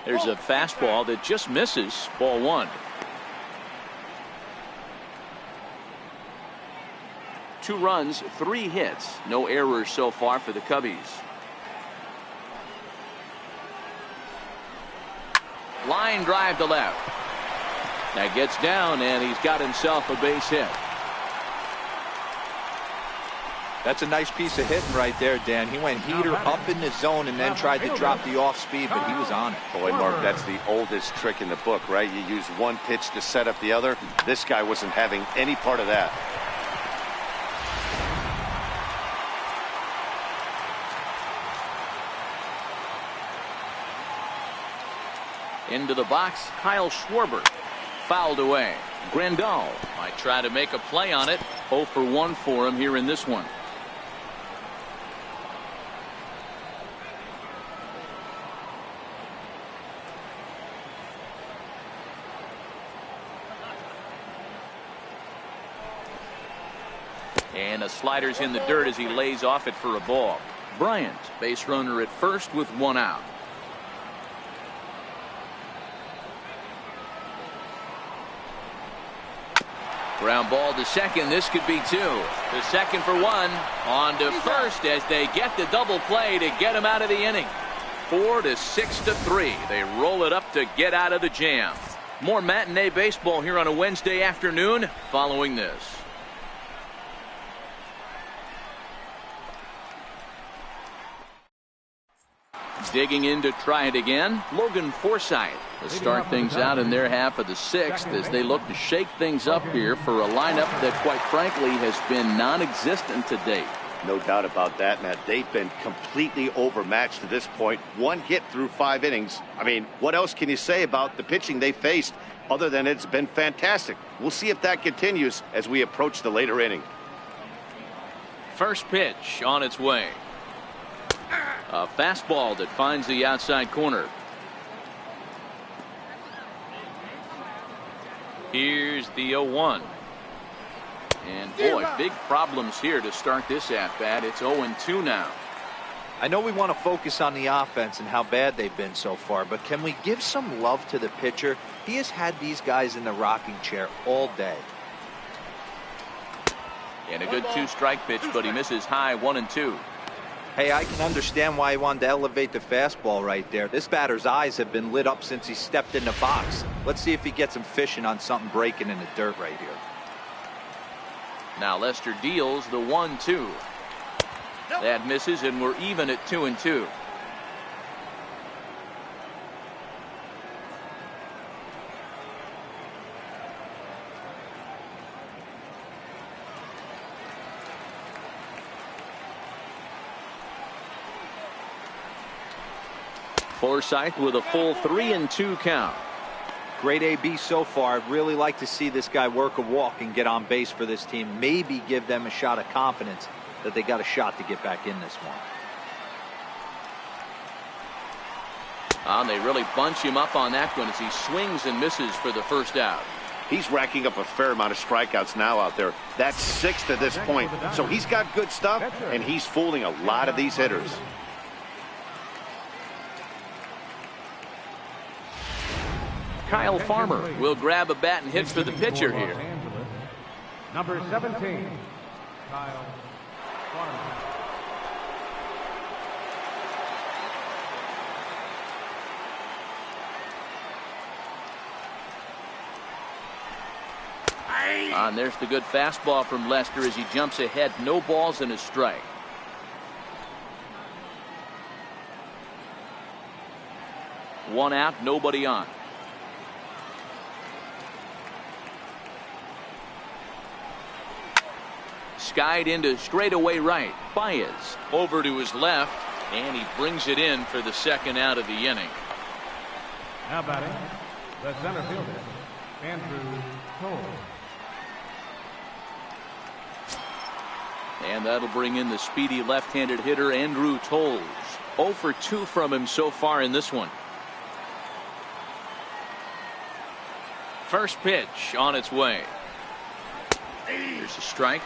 There's a fastball that just misses. Ball one. 2 runs, 3 hits. No errors so far for the Cubbies. Line drive to left. That gets down, and he's got himself a base hit. That's a nice piece of hitting right there, Dan. He went heater up in the zone and then tried to drop the off speed, but he was on it. Boy, Mark, that's the oldest trick in the book, right? You use one pitch to set up the other. This guy wasn't having any part of that. Into the box, Kyle Schwarber. Fouled away. Grandal might try to make a play on it. 0 for 1 for him here in this one. And a slider's in the dirt as he lays off it for a ball. Bryant, base runner at first with 1 out. Ground ball to second. This could be 2. The second for 1. On to first as they get the double play to get him out of the inning. 4 to 6 to 3. They roll it up to get out of the jam. More matinee baseball here on a Wednesday afternoon following this. Digging in to try it again, Logan Forsythe to start things out in their half of the 6th as they look to shake things up here for a lineup that quite frankly has been non-existent to date. No doubt about that, Matt. They've been completely overmatched to this point. 1 hit through 5 innings. I mean, what else can you say about the pitching they faced other than it's been fantastic? We'll see if that continues as we approach the later inning. First pitch on its way. A fastball that finds the outside corner. Here's the 0-1. And boy, big problems here to start this at-bat. It's 0-2 now. I know we want to focus on the offense and how bad they've been so far, but can we give some love to the pitcher? He has had these guys in the rocking chair all day. And a good 2-strike pitch, but he misses high. 1-2. Hey, I can understand why he wanted to elevate the fastball right there. This batter's eyes have been lit up since he stepped in the box. Let's see if he gets him fishing on something breaking in the dirt right here. Now Lester deals the 1-2. That misses, and we're even at 2-2. Forsythe with a full 3-2 count. Great AB so far. I'd really like to see this guy work a walk and get on base for this team. Maybe give them a shot of confidence that they got a shot to get back in this one. And they really bunch him up on that one as he swings and misses for the first out. He's racking up a fair amount of strikeouts now out there. That's 6 to this point. So he's got good stuff, and he's fooling a lot of these hitters. Kyle Farmer will grab a bat and hit for the pitcher here. Number 17, Kyle Farmer. And there's the good fastball from Lester as he jumps ahead. No balls and a strike. One out, nobody on. Skied into straightaway right. Baez over to his left, and he brings it in for the second out of the inning. Now batting, the center fielder, Andrew Cole. And that'll bring in the speedy left-handed hitter Andrew Toles. 0 for 2 from him so far in this one. First pitch on its way. Here's a strike.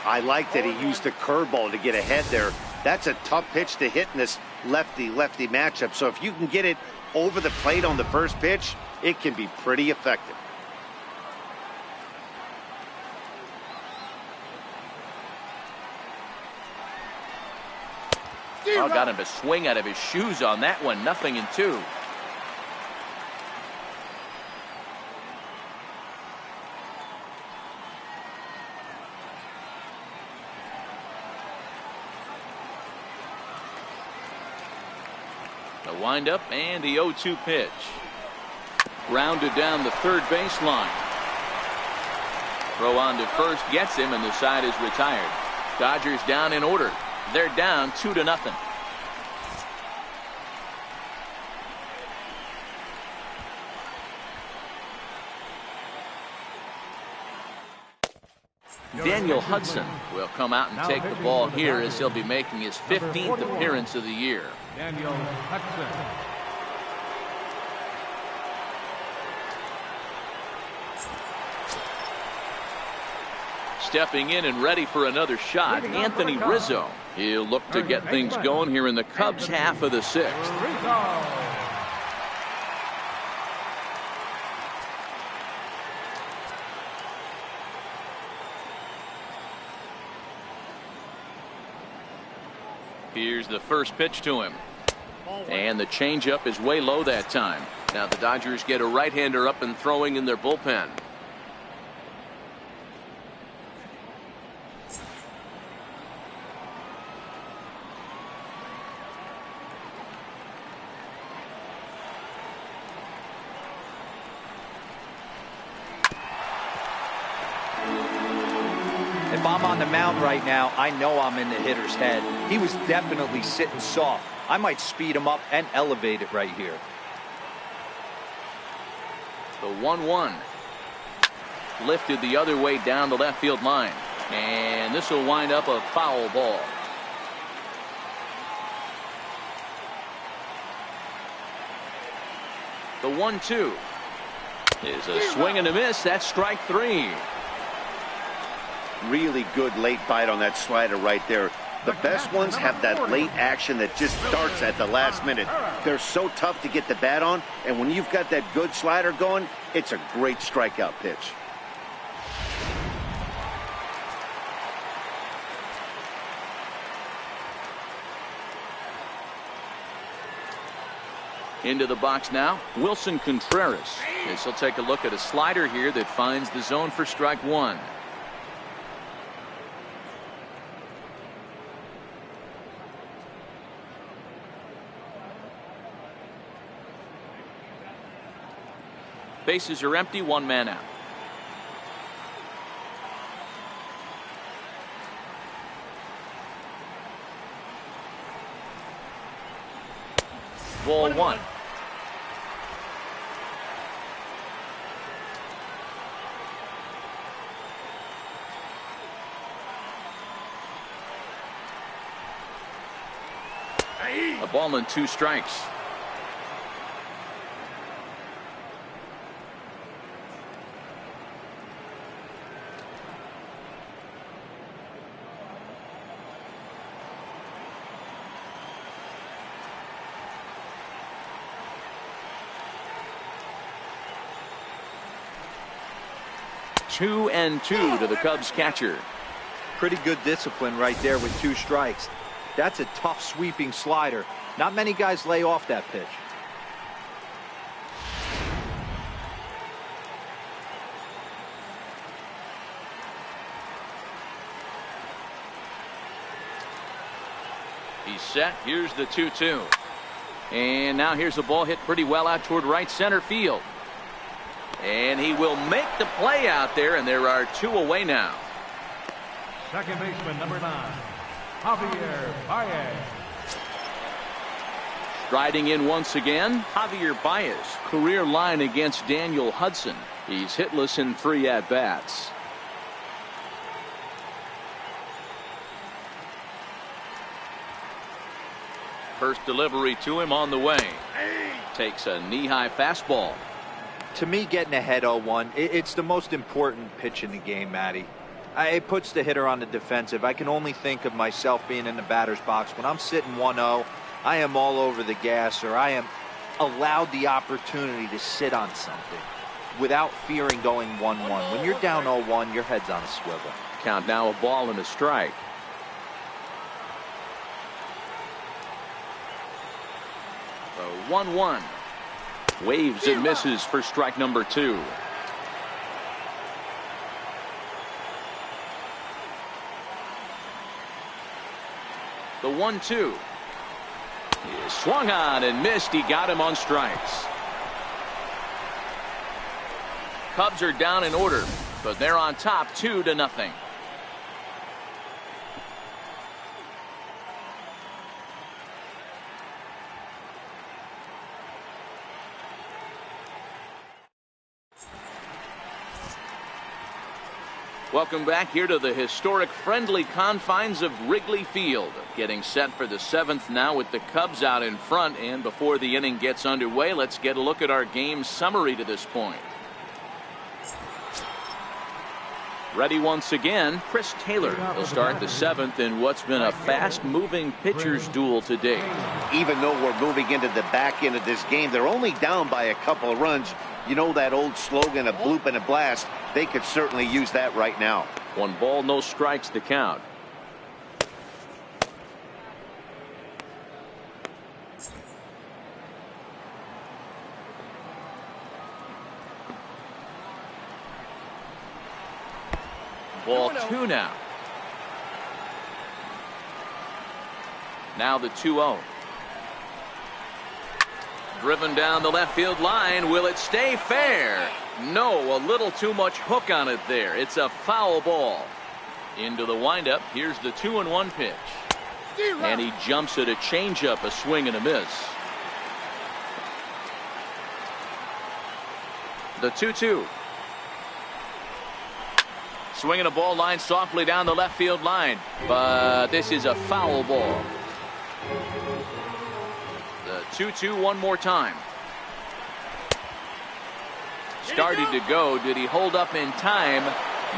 I like that he used the curveball to get ahead there. That's a tough pitch to hit in this lefty-lefty matchup. So if you can get it over the plate on the first pitch, it can be pretty effective. Oh, got him to swing out of his shoes on that one. 0-2. The windup and the 0-2 pitch. Grounded down the third baseline. Throw on to first gets him, and the side is retired. Dodgers down in order. They're down 2-0. Daniel Hudson will come out and take the ball here as he'll be making his 15th appearance of the year. Daniel Hudson. Stepping in and ready for another shot, Anthony Rizzo. He'll look to get things going here in the Cubs' half of the sixth. Here's the first pitch to him. And the changeup is way low that time. Now the Dodgers get a right-hander up and throwing in their bullpen. If I'm on the mound right now, I know I'm in the hitter's head. He was definitely sitting soft. I might speed him up and elevate it right here. The 1-1. Lifted the other way down the left field line. And this will wind up a foul ball. The 1-2 is a swing and a miss. That's strike 3. Really good late bite on that slider right there. The best ones have that late action that just starts at the last minute. They're so tough to get the bat on, and when you've got that good slider going, it's a great strikeout pitch. Into the box now, Wilson Contreras. This will take a look at a slider here that finds the zone for strike 1. Bases are empty, 1 man out. Ball 1. A ball and 2 strikes. 2-2 to the Cubs catcher. Pretty good discipline right there with 2 strikes. That's a tough sweeping slider. Not many guys lay off that pitch. He's set. Here's the 2-2. And now here's a ball hit pretty well out toward right center field. And he will make the play out there, and there are 2 away now. Second baseman, number 9, Javier Baez. Striding in once again, Javier Baez. Career line against Daniel Hudson. He's hitless in 3 at-bats. First delivery to him on the way. Takes a knee-high fastball. To me, getting ahead 0-1, it's the most important pitch in the game, Matty. It puts the hitter on the defensive. I can only think of myself being in the batter's box. When I'm sitting 1-0, I am all over the gas, or I am allowed the opportunity to sit on something without fearing going 1-1. When you're down 0-1, your head's on a swivel. Count now, a ball and a strike. The 1-1. Waves and misses for strike number 2. The 1-2. He swung on and missed. He got him on strikes. Cubs are down in order, but they're on top 2-0. Welcome back here to the historic friendly confines of Wrigley Field. Getting set for the 7th now with the Cubs out in front. And before the inning gets underway, let's get a look at our game summary to this point. Ready once again, Chris Taylor will start the 7th in what's been a fast-moving pitcher's duel today. Even though we're moving into the back end of this game, they're only down by a couple of runs. You know that old slogan, a bloop and a blast. They could certainly use that right now. 1 ball, no strikes to count. Ball 2 now. Now the 2-0. Driven down the left field line. Will it stay fair? No, a little too much hook on it there. It's a foul ball. Into the windup. Here's the 2-1 pitch. And he jumps at a changeup, a swing and a miss. The 2-2. Swinging a ball line softly down the left field line. But this is a foul ball. The 2-2 one more time. Started to go. Did he hold up in time?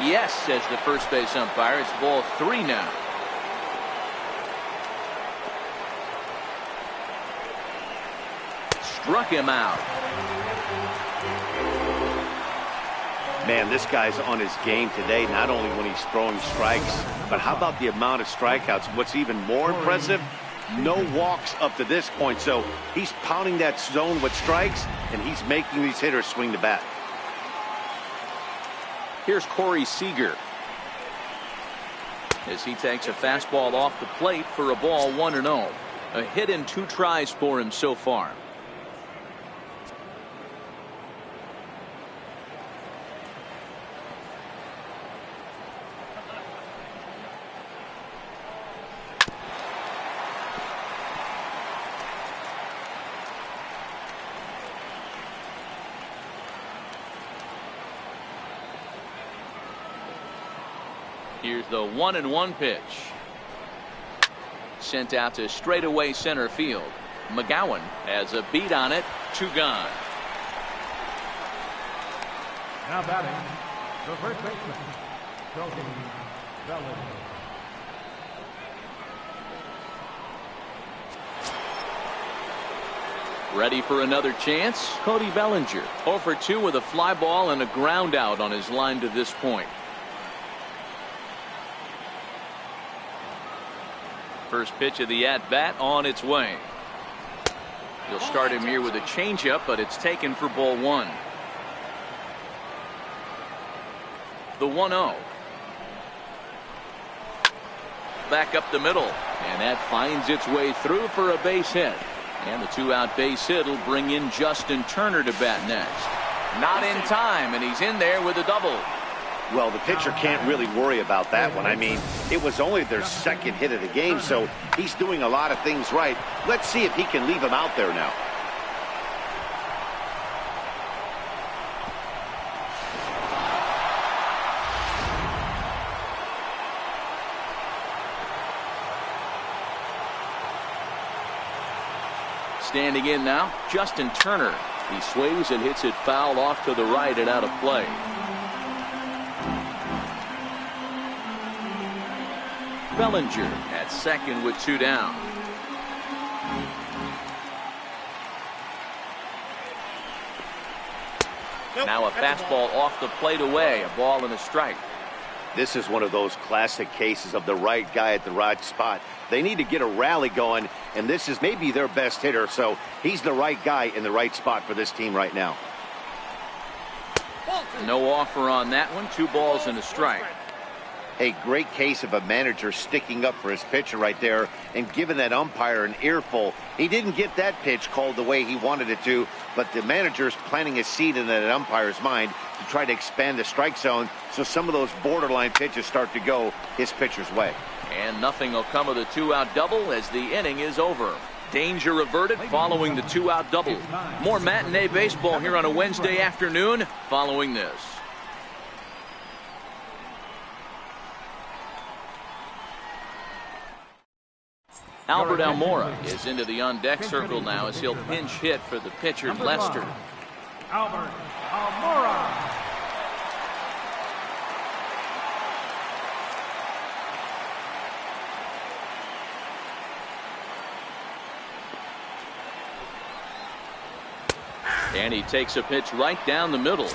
Yes, says the first base umpire. It's ball 3 now. Struck him out. Man, this guy's on his game today, not only when he's throwing strikes, but how about the amount of strikeouts? What's even more impressive, no walks up to this point. So he's pounding that zone with strikes, and he's making these hitters swing the bat. Here's Corey Seager as he takes a fastball off the plate for a ball 1-0. A hit in 2 tries for him so far. Here's the 1-1 pitch. Sent out to straightaway center field. McGowan has a beat on it. 2 gone. Now batting, the first baseman, Tony Bellinger. Ready for another chance? Cody Bellinger, 0 for 2 with a fly ball and a ground out on his line to this point. First pitch of the at-bat on its way. He'll start him here with a changeup, but it's taken for ball 1. The 1-0. Back up the middle, and that finds its way through for a base hit. And the 2-out base hit will bring in Justin Turner to bat next. Not in time, and he's in there with a double. Well, the pitcher can't really worry about that one. I mean, it was only their second hit of the game, so he's doing a lot of things right. Let's see if he can leave him out there now. Standing in now, Justin Turner. He swings and hits it foul off to the right and out of play. Bellinger at second with 2 down. Now a fastball off the plate away, a ball and a strike. This is one of those classic cases of the right guy at the right spot. They need to get a rally going, and this is maybe their best hitter, so he's the right guy in the right spot for this team right now. No offer on that one. 2 balls and a strike. A great case of a manager sticking up for his pitcher right there and giving that umpire an earful. He didn't get that pitch called the way he wanted it to, but the manager's planting a seed in that umpire's mind to try to expand the strike zone so some of those borderline pitches start to go his pitcher's way. And nothing will come of the 2-out double as the inning is over. Danger averted following the 2-out double. More matinee baseball here on a Wednesday afternoon following this. Albert Almora is into the on-deck circle now as he'll pinch hit for the pitcher, Lester. Albert Almora. And he takes a pitch right down the middle.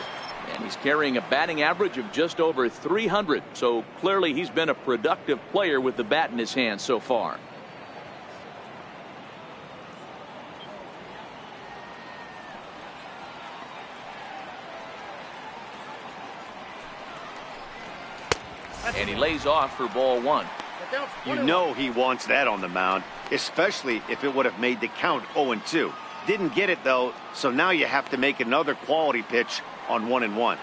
And he's carrying a batting average of just over 300. So clearly he's been a productive player with the bat in his hand so far. And he lays off for ball 1. You know he wants that on the mound, especially if it would have made the count 0-2. Didn't get it, though, so now you have to make another quality pitch on 1-1.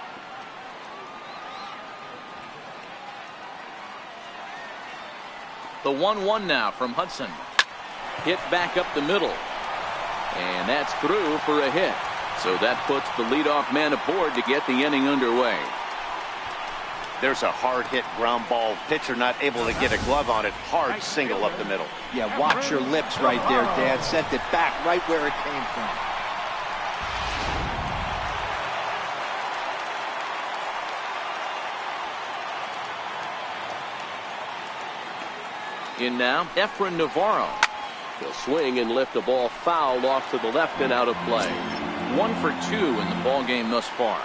The 1-1 now from Hudson. Hit back up the middle. And that's through for a hit. So that puts the leadoff man aboard to get the inning underway. There's a hard hit ground ball. Pitcher not able to get a glove on it. Hard single up the middle. Yeah, watch your lips right there, Dad. Sent it back right where it came from. In now, Efren Navarro. He'll swing and lift the ball foul off to the left and out of play. 1 for 2 in the ball game thus far.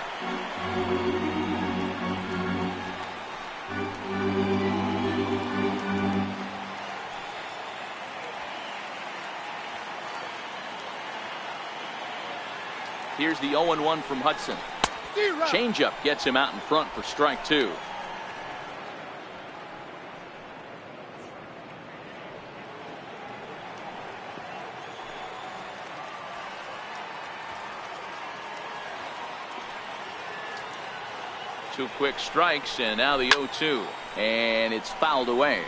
Here's the 0-1 from Hudson. Changeup gets him out in front for strike 2. Two quick strikes, and now the 0-2, and it's fouled away.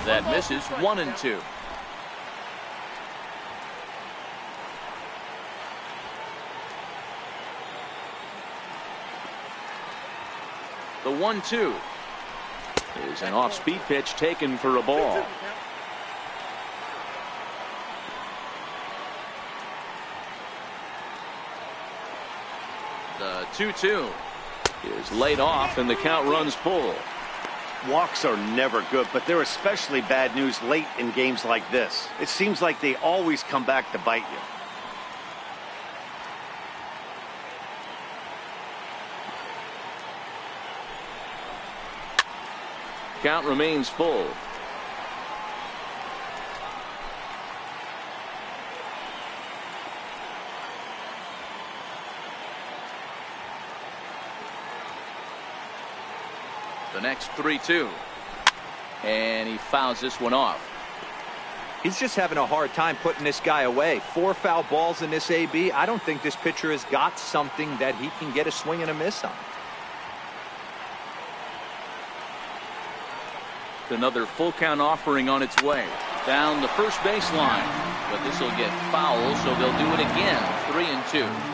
That misses. 1-2. The 1-2 is an off-speed pitch taken for a ball. The 2-2 is laid off, and the count runs full. Walks are never good, but they're especially bad news late in games like this. It seems like they always come back to bite you. Count remains full. The next 3-2. And he fouls this one off. He's just having a hard time putting this guy away. 4 foul balls in this AB. I don't think this pitcher has got something that he can get a swing and a miss on. Another full count offering on its way. Down the first baseline. But this will get foul, so they'll do it again. 3-2.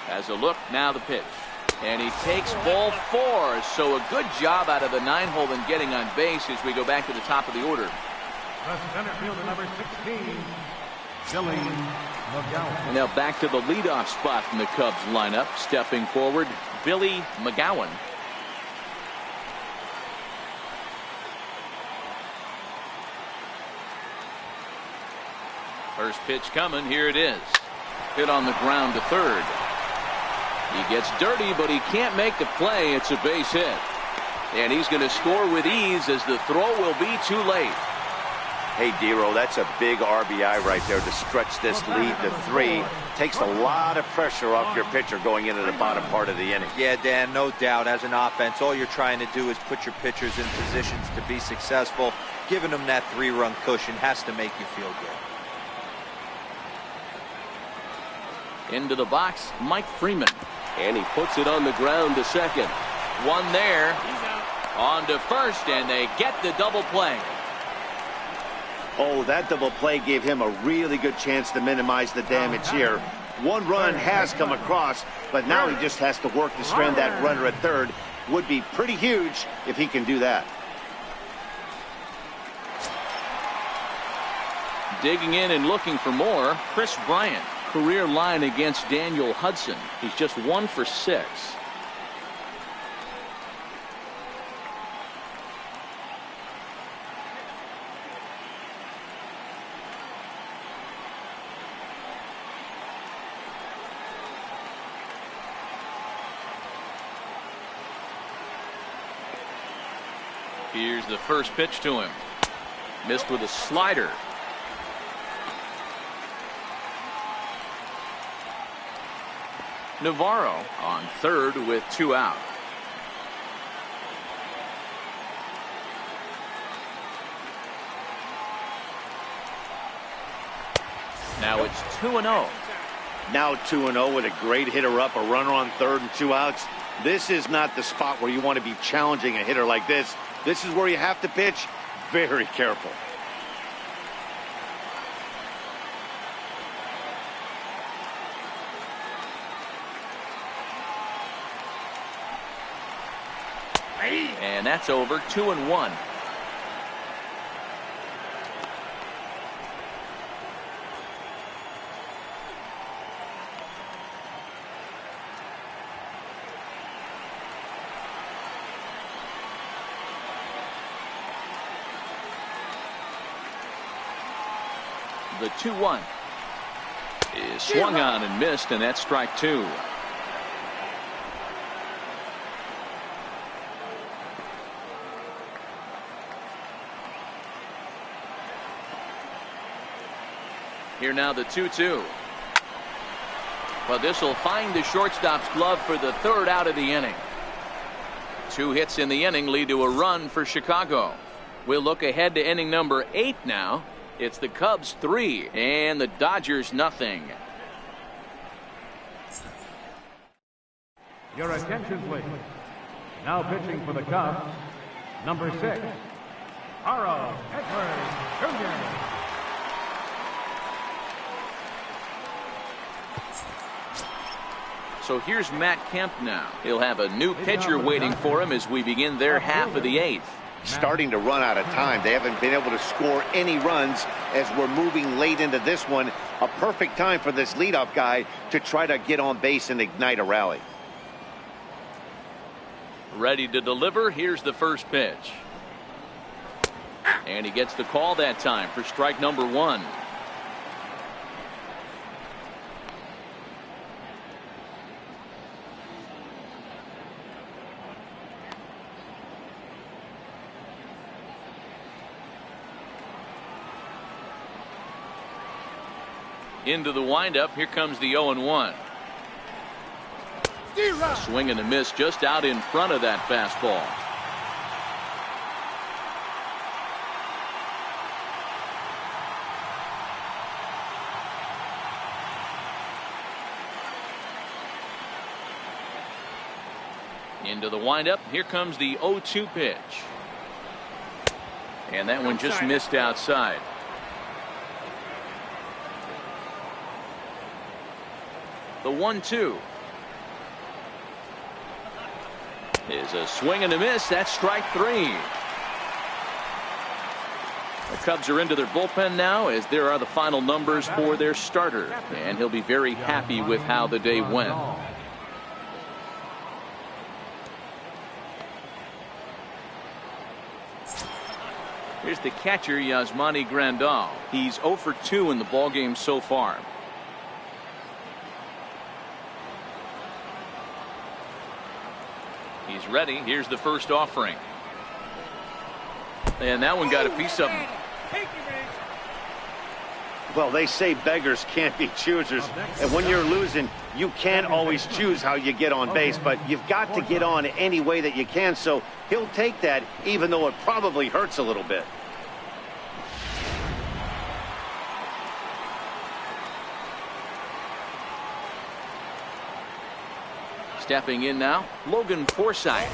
As a look, now the pitch. And he takes ball 4. So a good job out of the 9-hole in getting on base as we go back to the top of the order. The center fielder, number 16, Billy McGowan. And now back to the leadoff spot in the Cubs lineup. Stepping forward, Billy McGowan. First pitch coming. Here it is. Hit on the ground to third. He gets dirty, but he can't make the play. It's a base hit. And he's going to score with ease as the throw will be too late. Hey, Dero, that's a big RBI right there to stretch this lead to 3. Takes a lot of pressure off your pitcher going into the bottom part of the inning. Yeah, Dan, no doubt. As an offense, all you're trying to do is put your pitchers in positions to be successful. Giving them that 3-run cushion has to make you feel good. Into the box, Mike Freeman. And he puts it on the ground to second. One there. On to first, and they get the double play. Oh, that double play gave him a really good chance to minimize the damage here. 1 run has come across, but now he just has to work to strand that runner at third. Would be pretty huge if he can do that. Digging in and looking for more, Chris Bryant. Career line against Daniel Hudson. He's just 1 for 6. Here's the first pitch to him. Missed with a slider. Navarro on third with 2 out. Now it's 2-0. Now 2-0 with a great hitter up, a runner on third and 2 outs. This is not the spot where you want to be challenging a hitter like this. This is where you have to pitch very careful. And that's over. 2-1. The 2-1 is swung on and missed, and that's strike 2. Here now the 2-2. Well, this will find the shortstop's glove for the 3rd out of the inning. 2 hits in the inning lead to a run for Chicago. We'll look ahead to inning number 8 now. It's the Cubs 3 and the Dodgers nothing. Your attention, please. Now pitching for the Cubs, number 6, Aro Edwards Jr. So here's Matt Kemp now. He'll have a new pitcher waiting for him as we begin their half of the 8th. starting to run out of time. They haven't been able to score any runs as we're moving late into this one. A perfect time for this leadoff guy to try to get on base and ignite a rally. Ready to deliver. Here's the first pitch. And he gets the call that time for strike number 1. Into the windup. Here comes the 0-1. A swing and a miss just out in front of that fastball. Into the windup. Here comes the 0-2 pitch. And that one just missed outside. The 1-2 is a swing and a miss. That's strike 3. The Cubs are into their bullpen now as there are the final numbers for their starter, and he'll be very happy with how the day went. Here's the catcher, Yasmani Grandal. He's 0 for 2 in the ballgame so far. He's ready. Here's the first offering. And that one got a piece of him. Well, they say beggars can't be choosers. And when you're losing, you can't always choose how you get on base, but you've got to get on any way that you can. So he'll take that, even though it probably hurts a little bit. Stepping in now, Logan Forsythe.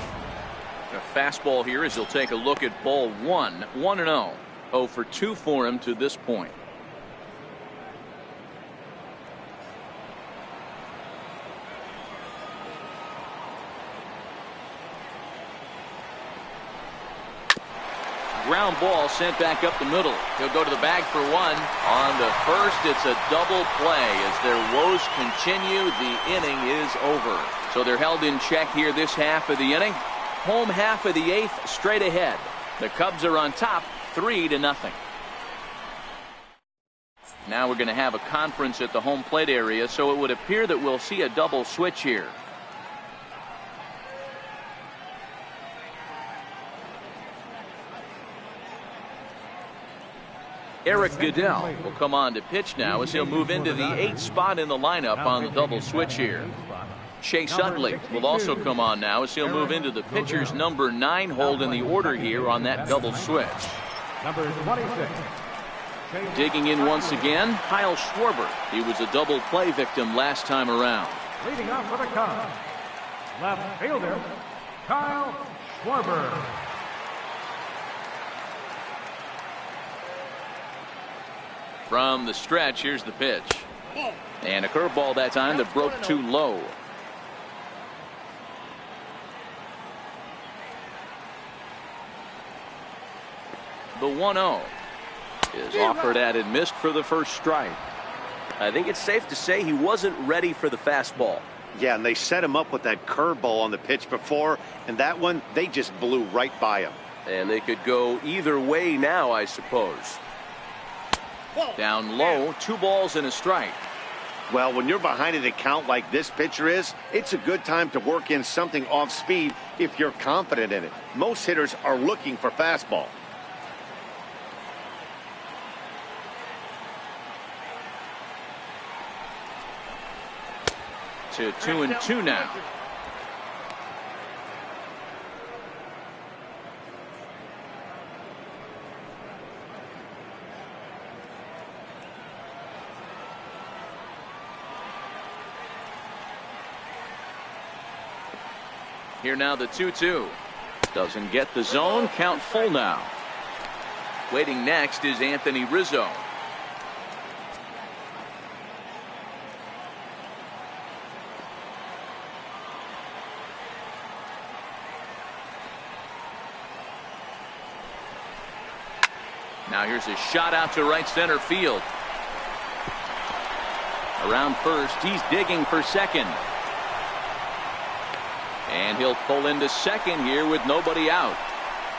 A fastball here as he'll take a look at ball 1. 1-0. 0 for 2 for him to this point. Ground ball sent back up the middle. He'll go to the bag for 1. On the first, it's a double play. As their woes continue, the inning is over. So they're held in check here this half of the inning. Home half of the 8th straight ahead. The Cubs are on top 3-0. Now we're going to have a conference at the home plate area, so it would appear that we'll see a double switch here. Eric Goodell will come on to pitch now as he'll move into the 8th spot in the lineup on the double switch here. Chase Utley will also come on now as he'll move into the pitcher's number 9 hold in the order here on that double switch. Number 26. Digging in once again, Kyle Schwarber. He was a double play victim last time around. Leading off for the Cubs, left fielder, Kyle Schwarber. From the stretch, here's the pitch. And a curveball that time that broke too low. The 1-0 is offered at and missed for the first strike. I think it's safe to say he wasn't ready for the fastball. Yeah, and they set him up with that curveball on the pitch before, and that one, they just blew right by him. And they could go either way now, I suppose. Down low, 2 balls and a strike. Well, when you're behind an account like this pitcher is, it's a good time to work in something off speed if you're confident in it. Most hitters are looking for fastball. To 2-2 now. Here now the 2-2. Doesn't get the zone. Count full now. Waiting next is Anthony Rizzo. Now here's a shot out to right center field. Around first, he's digging for second. And he'll pull into second here with nobody out.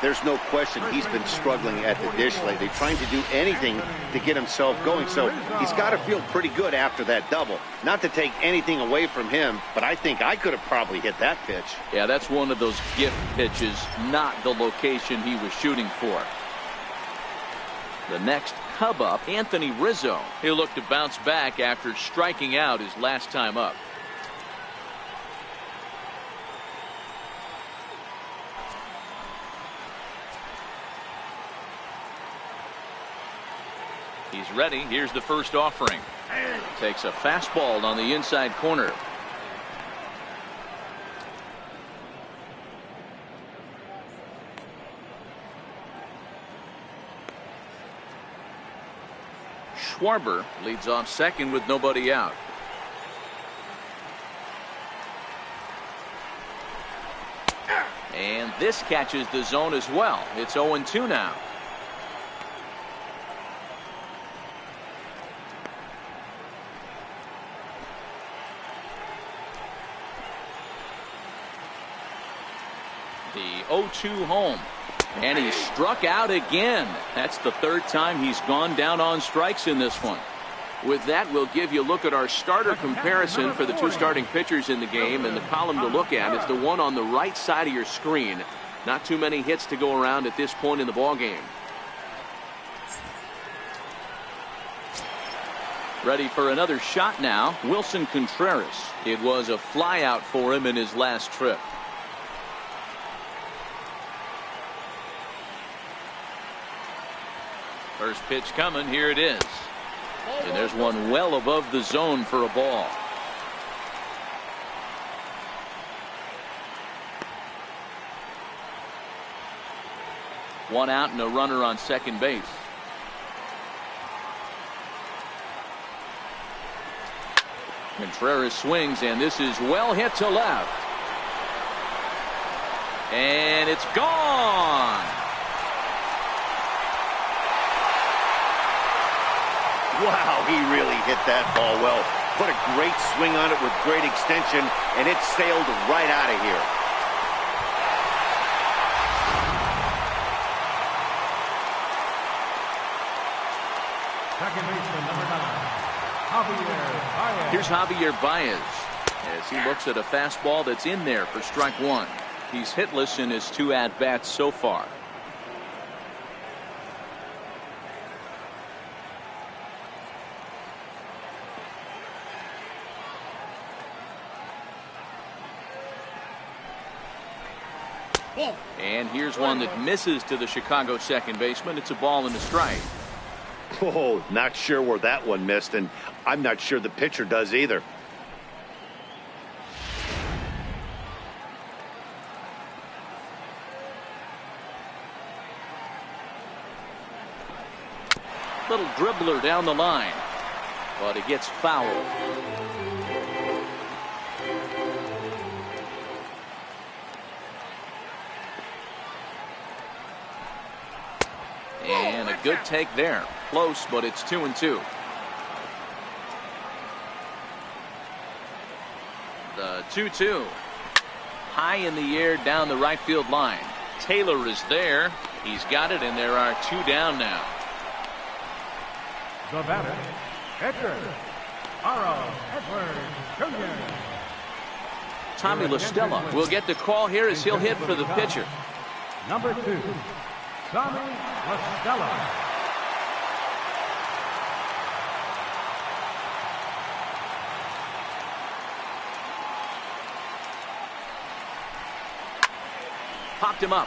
There's no question he's been struggling at the dish lately, trying to do anything to get himself going. So he's got to feel pretty good after that double. Not to take anything away from him, but I think I could have probably hit that pitch. Yeah, that's one of those gift pitches, not the location he was shooting for. The next Cub up, Anthony Rizzo. He'll look to bounce back after striking out his last time up. He's ready. Here's the first offering. Takes a fastball on the inside corner. Schwarber leads off second with nobody out. And this catches the zone as well. It's 0-2 now. The 0-2 home. And he struck out again. That's the third time he's gone down on strikes in this one. With that, we'll give you a look at our starter comparison for the two starting pitchers in the game. And the column to look at is the one on the right side of your screen. Not too many hits to go around at this point in the ballgame. Ready for another shot now, Wilson Contreras. It was a flyout for him in his last trip. First pitch coming. Here it is. And there's one well above the zone for a ball. One out and a runner on second base. Contreras swings, and this is well hit to left. And it's gone. Wow, he really hit that ball well. Put a great swing on it with great extension, and it sailed right out of here. Second baseman, number 9, Javier Baez. Here's Javier Baez as he looks at a fastball that's in there for strike one. He's hitless in his two at-bats so far. And here's one that misses to the Chicago second baseman. It's a ball and a strike. Oh, not sure where that one missed, and I'm not sure the pitcher does either. Little dribbler down the line, but it gets fouled. And a good take there. Close, but it's 2-2. The 2-2. High in the air down the right field line. Taylor is there. He's got it, and there are two down now. The batter, Edgar Edwards Jr. Tommy La Stella will get the call here as he'll hit for the pitcher. Number 2, Tommy La Stella. Popped him up.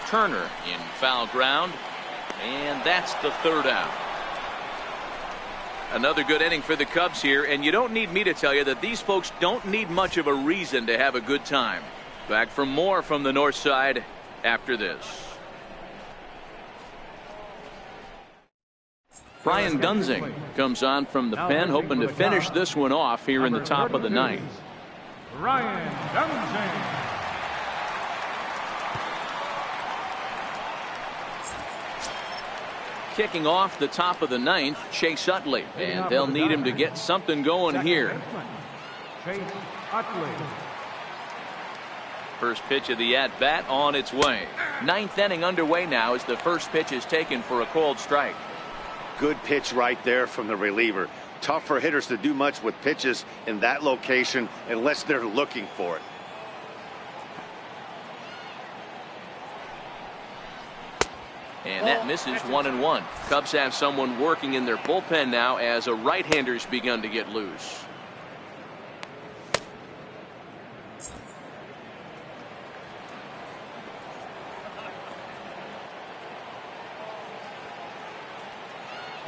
Turner in foul ground, and that's the third out. Another good inning for the Cubs here, and you don't need me to tell you that these folks don't need much of a reason to have a good time. Back for more from the north side after this. Brian Dunsing comes on from the pen, hoping to finish this one off here in the top of the ninth. Brian Dunsing. kicking off the top of the ninth, Chase Utley, and they'll need him to get something going here. Chase Utley. First pitch of the at-bat on its way. Ninth inning underway now as the first pitch is taken for a called strike. Good pitch right there from the reliever. Tough for hitters to do much with pitches in that location unless they're looking for it. And that misses 1-1. Cubs have someone working in their bullpen now as a right-hander's begun to get loose.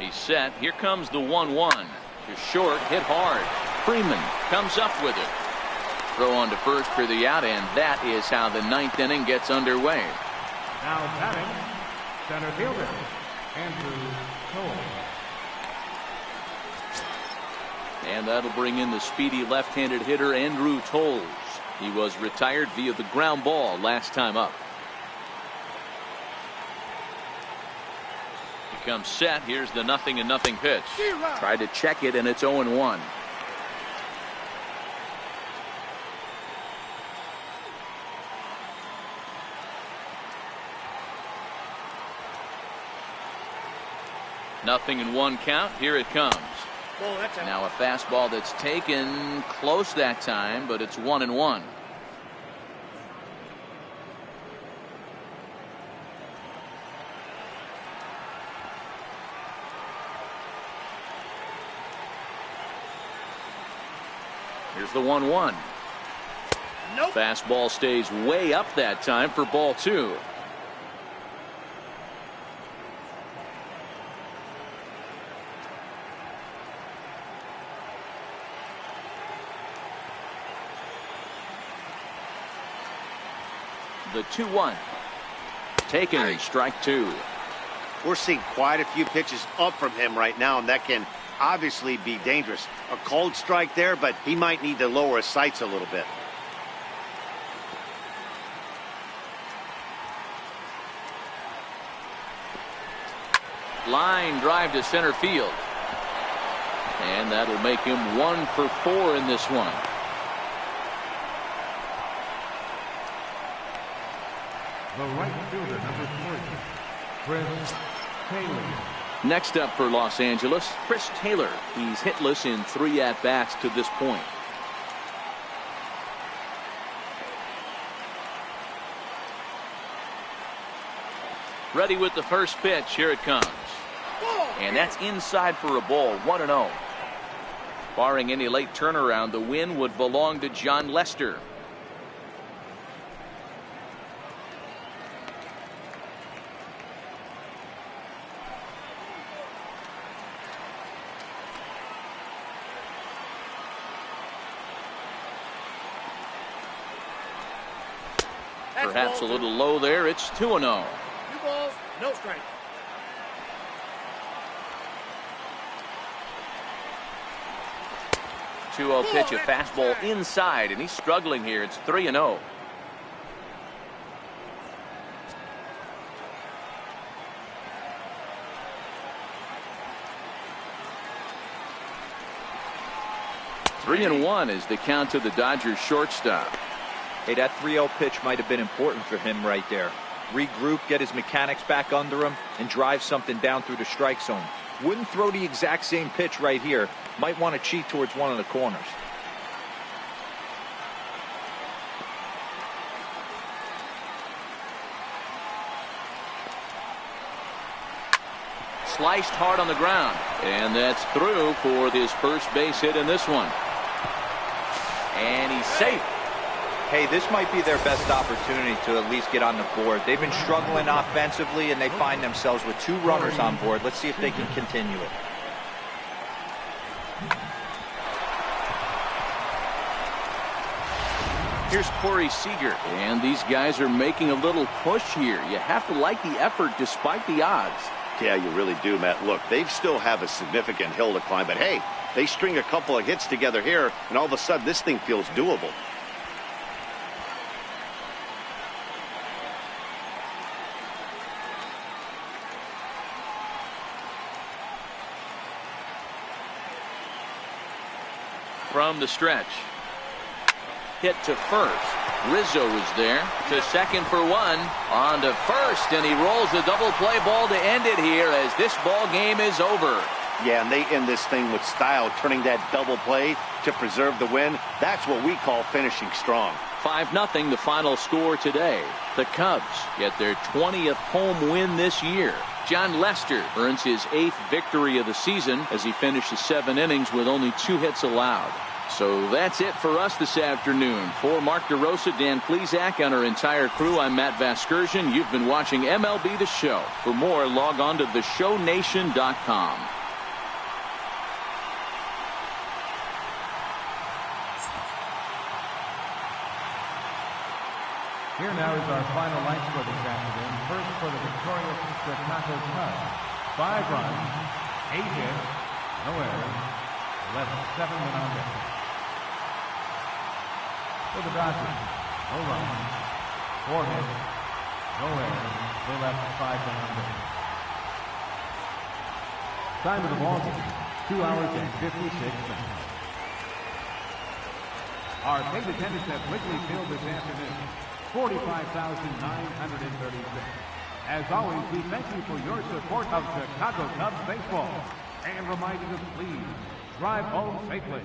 He's set. Here comes the 1-1. To short, hit hard. Freeman comes up with it. Throw on to first for the out, and that is how the ninth inning gets underway. Now batting, center fielder, Andrew Cole. And that'll bring in the speedy left-handed hitter Andrew Toles. He was retired via the ground ball last time up. He comes set. Here's the 0-0 pitch. Tried to check it, and it's 0-1. Nothing in one count. Here it comes. Now a fastball that's taken close that time, but it's 1-1. Here's the 1-1. Nope. Fastball stays way up that time for ball 2. The 2-1. Taken, strike 2. We're seeing quite a few pitches up from him right now, and that can obviously be dangerous. A cold strike there, but he might need to lower his sights a little bit. Line drive to center field. And that'll make him 1 for 4 in this one. The right fielder, number 3, Chris Taylor. Next up for Los Angeles, Chris Taylor. He's hitless in 3 at-bats to this point. Ready with the first pitch. Here it comes. And that's inside for a ball. 1-0. Barring any late turnaround, the win would belong to John Lester. Perhaps a little low there. It's 2-0. 2 balls, no strike. 2-0 pitch, a fastball inside, and he's struggling here. It's 3-0. Three and 1 is the count to the Dodgers shortstop. Hey, that 3-0 pitch might have been important for him right there. Regroup, get his mechanics back under him, and drive something down through the strike zone. Wouldn't throw the exact same pitch right here. Might want to cheat towards one of the corners. Sliced hard on the ground, and that's through for this first base hit in this one. And he's safe. Hey, this might be their best opportunity to at least get on the board. They've been struggling offensively, and they find themselves with 2 runners on board. Let's see if they can continue it. Here's Corey Seager, and these guys are making a little push here. You have to like the effort despite the odds. Yeah, you really do, Matt. Look, they still have a significant hill to climb, but hey, they string a couple of hits together here, and all of a sudden this thing feels doable. from the stretch. Hit to first. Rizzo is there to second for one. On to first, and he rolls the double play ball to end it here as this ball game is over. Yeah, and they end this thing with style, turning that double play to preserve the win. That's what we call finishing strong. 5-0 the final score today. The Cubs get their 20th home win this year. John Lester earns his 8th victory of the season as he finishes 7 innings with only 2 hits allowed. So that's it for us this afternoon. For Mark DeRosa, Dan Plesac, and our entire crew, I'm Matt Vasgersian. You've been watching MLB The Show. For more, log on to theshownation.com. Here now is our final line score this afternoon. First for the victorious Chicago Cubs. 5 runs, 8 hits, no errors, left 7 men on base. For the Dodgers, no runs, 4 hits, no errors, they left 5 men on base. Time of the ball game, 2 hours and 56 minutes. Our paid attendance at Wrigley Field this afternoon, 45,936. As always, we thank you for your support of Chicago Cubs baseball and remind you to please drive home safely.